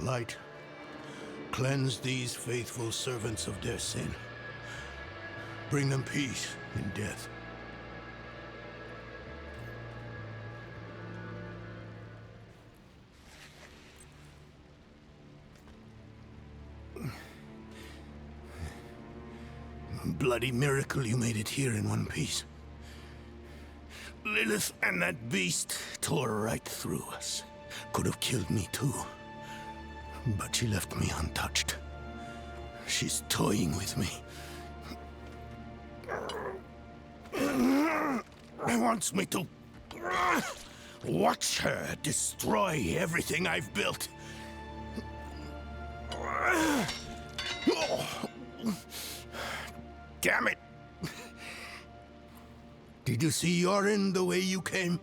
Light, cleanse these faithful servants of their sin. Bring them peace in death. Bloody miracle you made it here in one piece. Lilith and that beast tore right through us. Could have killed me too. But she left me untouched. She's toying with me. Wants me to watch her destroy everything I've built. Damn it! Did you see Yorin the way you came?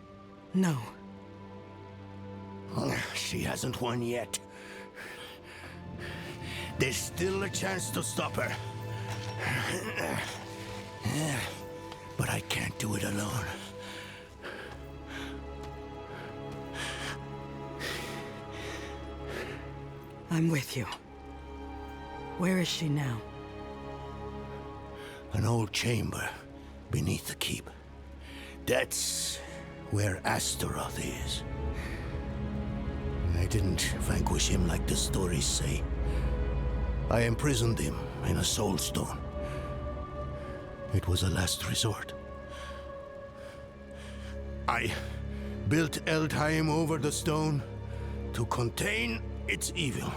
No. She hasn't won yet. There's still a chance to stop her. But I can't do it alone. I'm with you. Where is she now? An old chamber beneath the keep. That's where Astaroth is. I didn't vanquish him like the stories say. I imprisoned him in a soul stone. It was a last resort. I built Eldheim over the stone to contain its evil.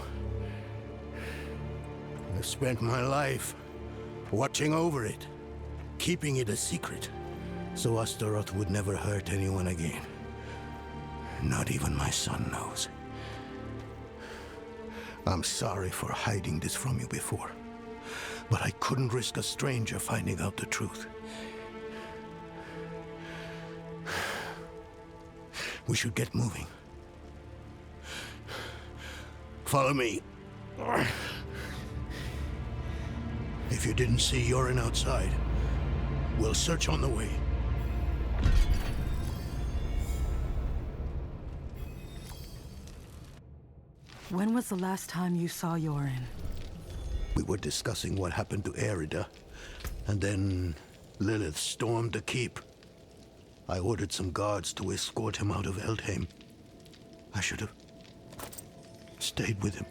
I've spent my life watching over it, keeping it a secret, so Astaroth would never hurt anyone again. Not even my son knows. I'm sorry for hiding this from you before, but I couldn't risk a stranger finding out the truth. We should get moving. Follow me. If you didn't see Yorin outside, we'll search on the way. When was the last time you saw Yorin? We were discussing what happened to Erida, and then Lilith stormed the keep. I ordered some guards to escort him out of Eldheim. I should have stayed with him.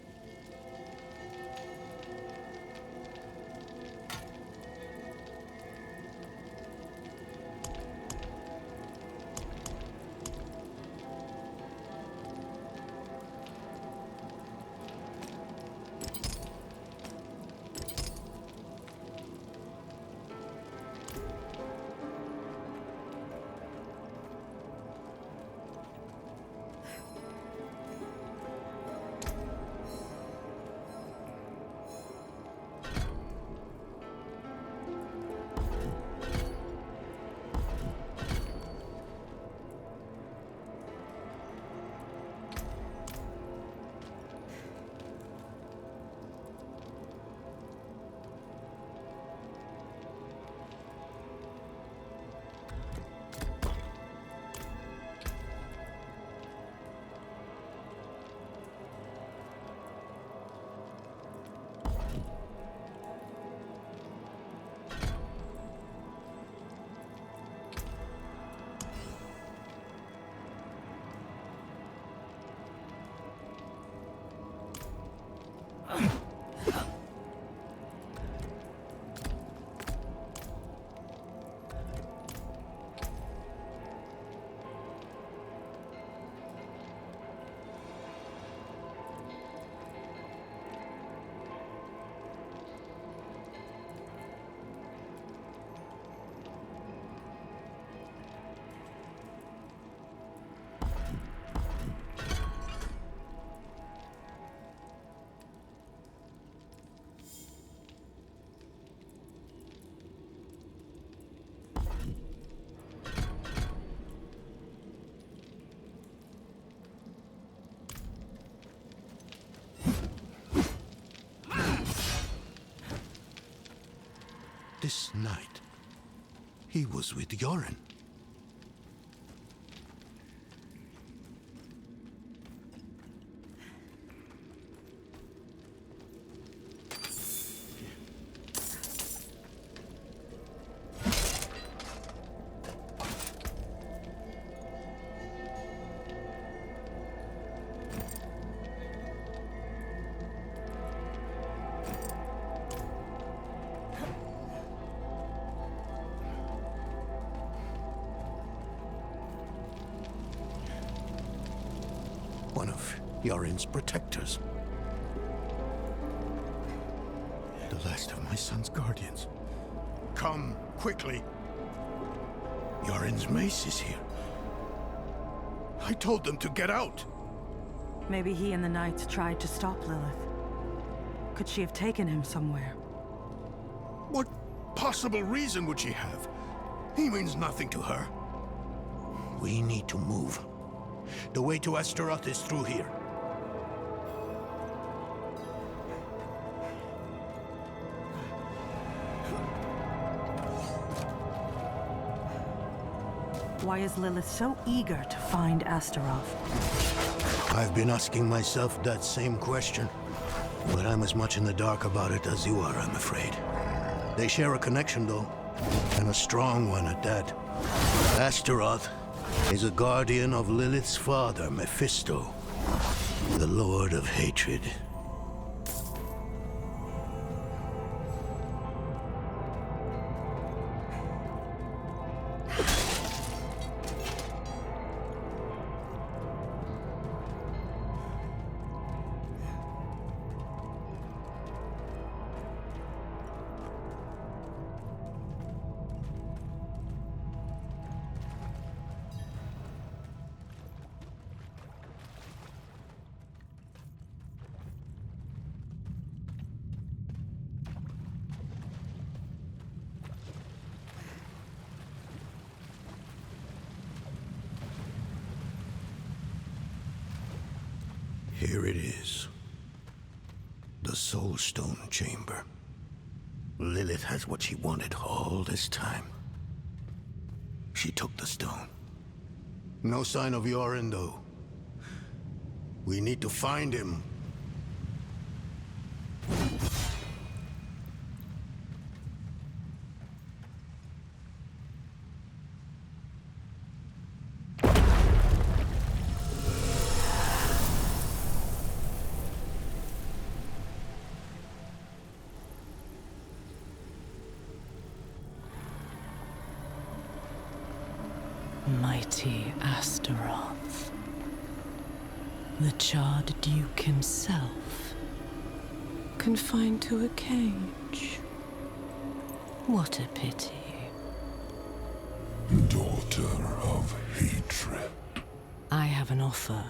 this night, he was with Yoren. One of Yoren's protectors. The last of my son's guardians. Come, quickly. Yoren's mace is here. I told them to get out. Maybe he and the Knights tried to stop Lilith. Could she have taken him somewhere? What possible reason would she have? He means nothing to her. We need to move. The way to Astaroth is through here. Why is Lilith so eager to find Astaroth? I've been asking myself that same question. But I'm as much in the dark about it as you are, I'm afraid. They share a connection, though. And a strong one at that. Astaroth is a guardian of Lilith's father, Mephisto, the Lord of Hatred. Here it is. The Soul Stone Chamber. Lilith has what she wanted all this time. She took the stone. No sign of Yoren, though. We need to find him. Mighty Astaroth, the charred Duke himself, confined to a cage. What a pity. Daughter of Hatred. I have an offer.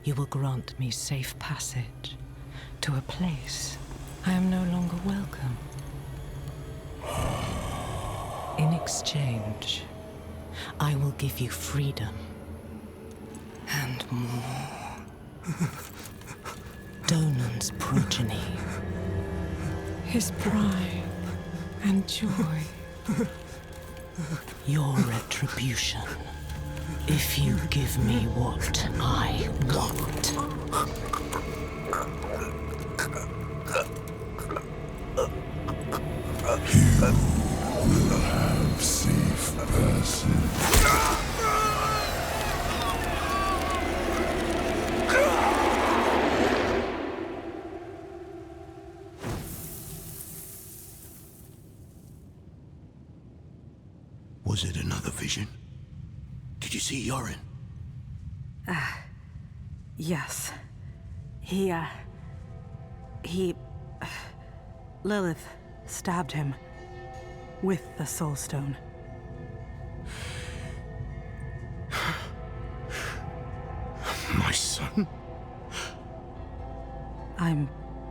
You will grant me safe passage to a place I am no longer welcome. In exchange, I will give you freedom and more. Donan's progeny, his pride and joy, your retribution, if you give me what I want. You will have safe passage. Was it another vision? Did you see Yoren? Yes. Lilith stabbed him with the Soul Stone. My son? I'm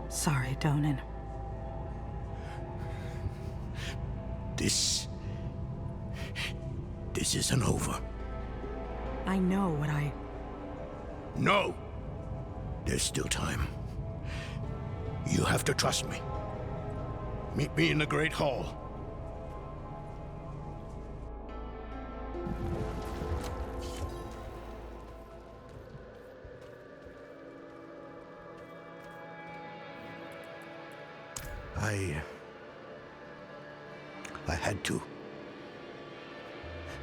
sorry, Donan. This isn't over. I know what I... No! There's still time. You have to trust me. Meet me in the Great Hall. I had to.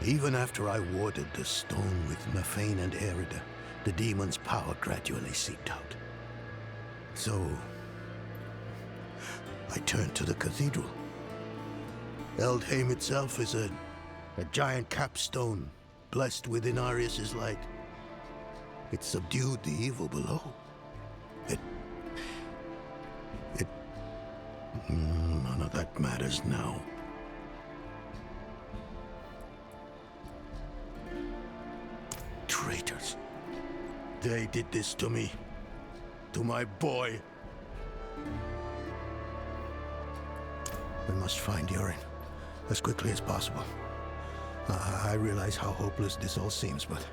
Even after I warded the stone with Mephain and Erida, the demon's power gradually seeped out. So, I turned to the cathedral. Eldheim itself is a giant capstone, blessed with Inarius' light. It subdued the evil below. None of that matters now. Traitors. They did this to me. To my boy. I must find Yorin as quickly as possible. I realize how hopeless this all seems, but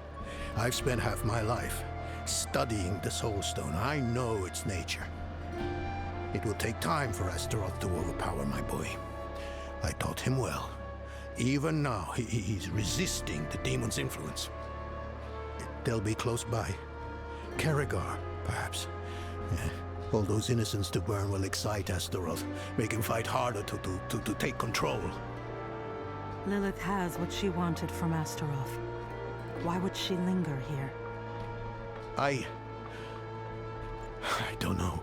I've spent half my life studying the Soul Stone. I know its nature. It will take time for Astaroth to overpower my boy. I taught him well. Even now, he's resisting the demon's influence. They'll be close by. Karagar, perhaps. All those innocents to burn will excite Astaroth, make him fight harder to take control. Lilith has what she wanted from Astaroth. Why would she linger here? I don't know.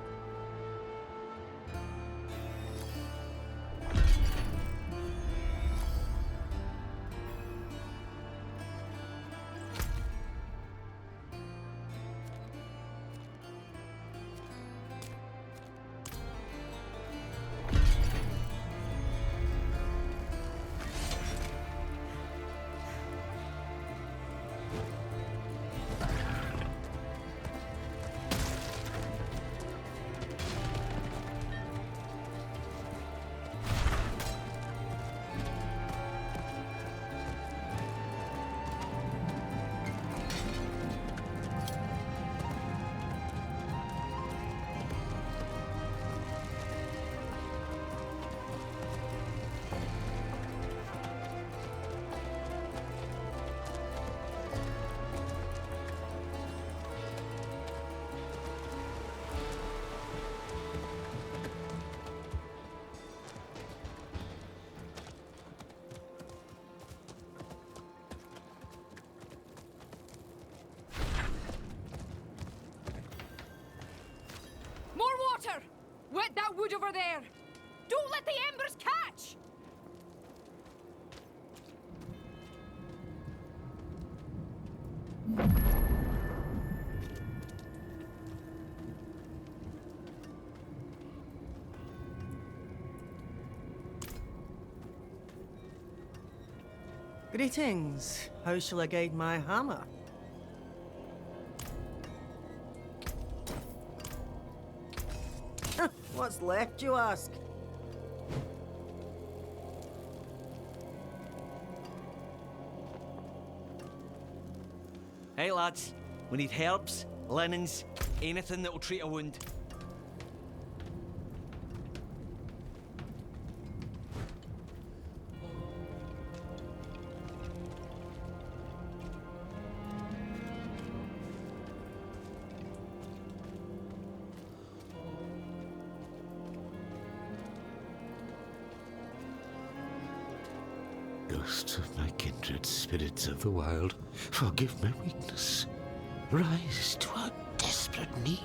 Wet that wood over there! Don't let the embers catch! Greetings. How shall I guide my hammer? What's left, you ask? Hey lads, we need herbs, linens, anything that'll treat a wound. Ghosts of my kindred, spirits of the wild, forgive my weakness. Rise to our desperate need.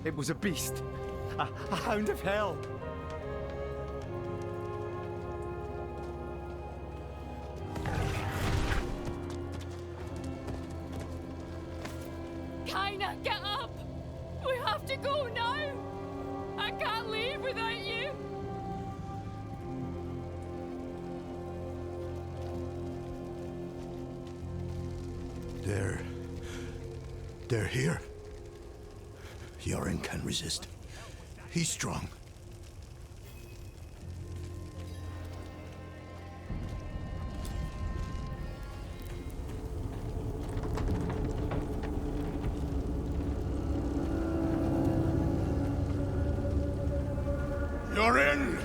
It was a beast. A hound of hell. Nina, get up! We have to go now! I can't leave without you! They're here. Yoren can resist. He's strong. Yoren!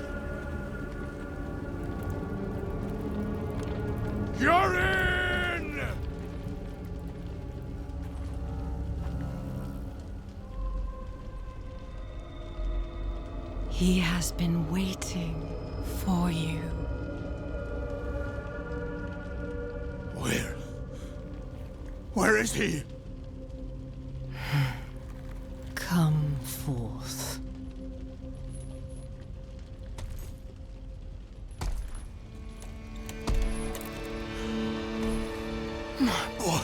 Yoren! He has been waiting for you. Where? Where is he? Come forth. My boy.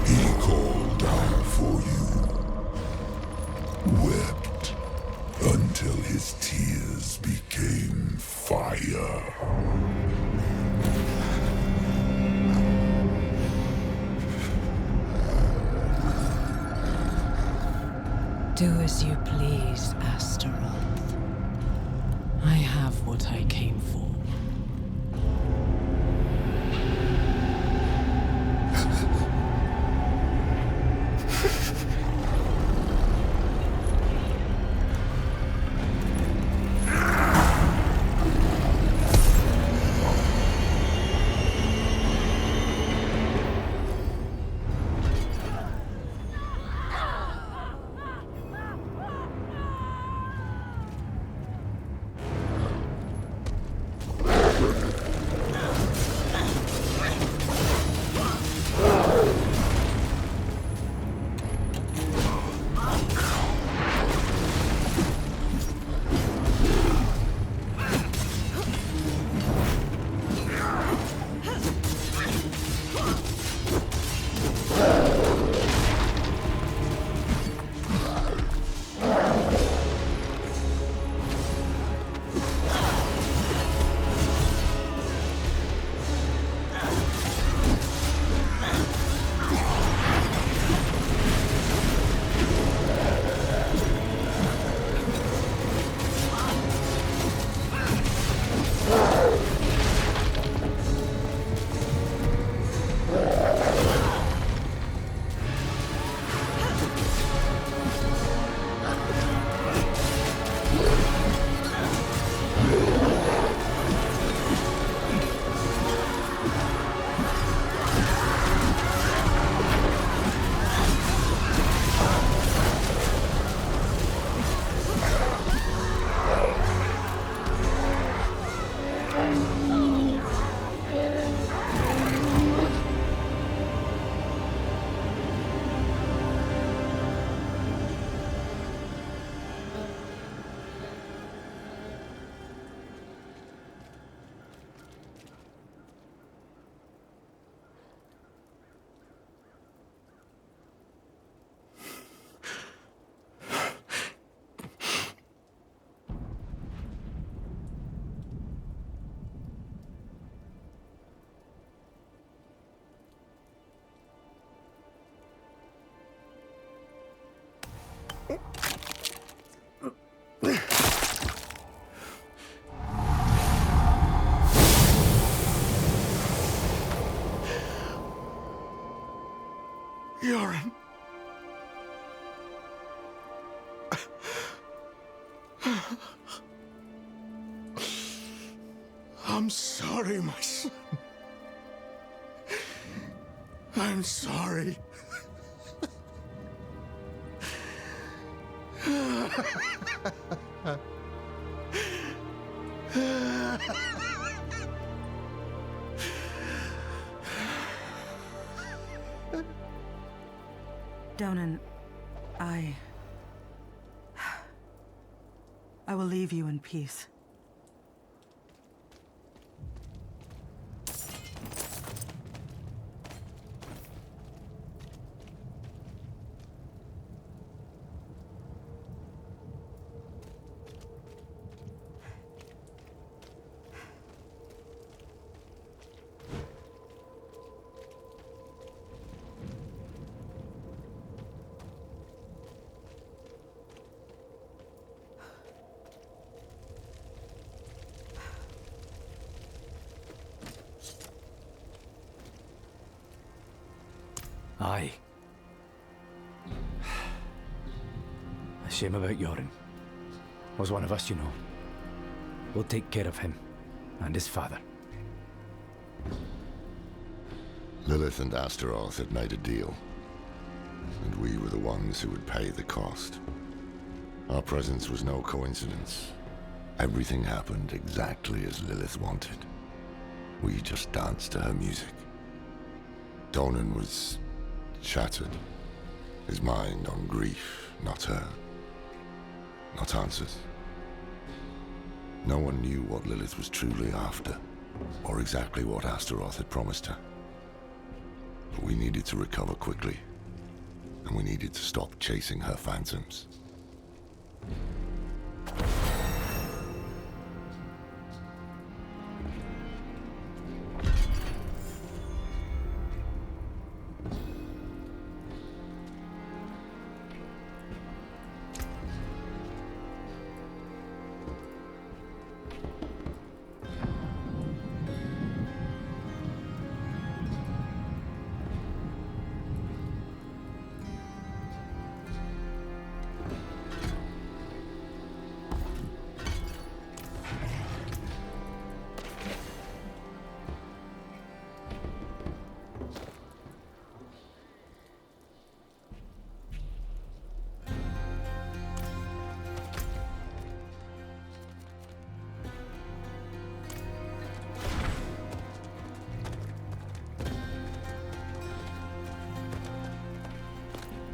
He called down for you. Wept until his tears became fire. Do as you please, Astaroth. I have what I came for. Yoren. I'm sorry, my son. I'm sorry. Donan, I will leave you in peace. Aye. A shame about Yoren. Was one of us, you know. We'll take care of him and his father. Lilith and Astaroth had made a deal, and we were the ones who would pay the cost. Our presence was no coincidence. Everything happened exactly as Lilith wanted. We just danced to her music. Donan was shattered, his mind on grief, not her. Not answers. No one knew what Lilith was truly after, or exactly what Astaroth had promised her. But we needed to recover quickly, and we needed to stop chasing her phantoms.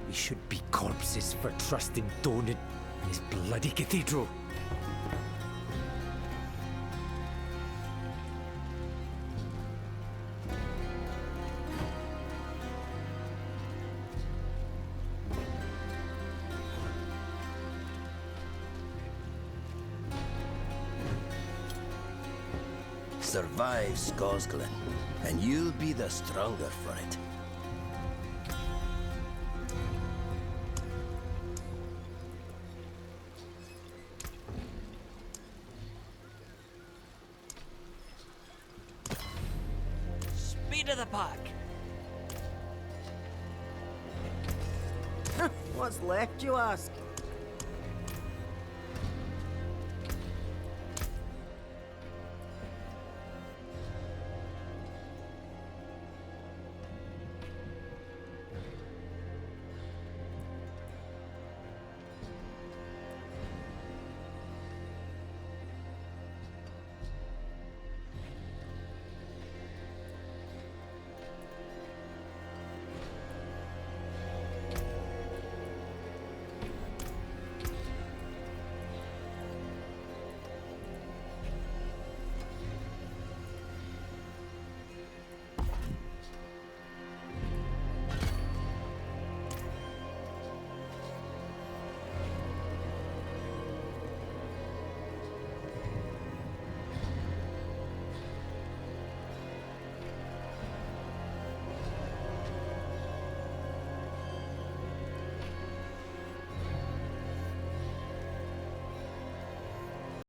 We should be corpses for trusting Donan in his bloody cathedral. Survive Scosglen, and you'll be the stronger for it. Speed of the pack. What's left, you ask?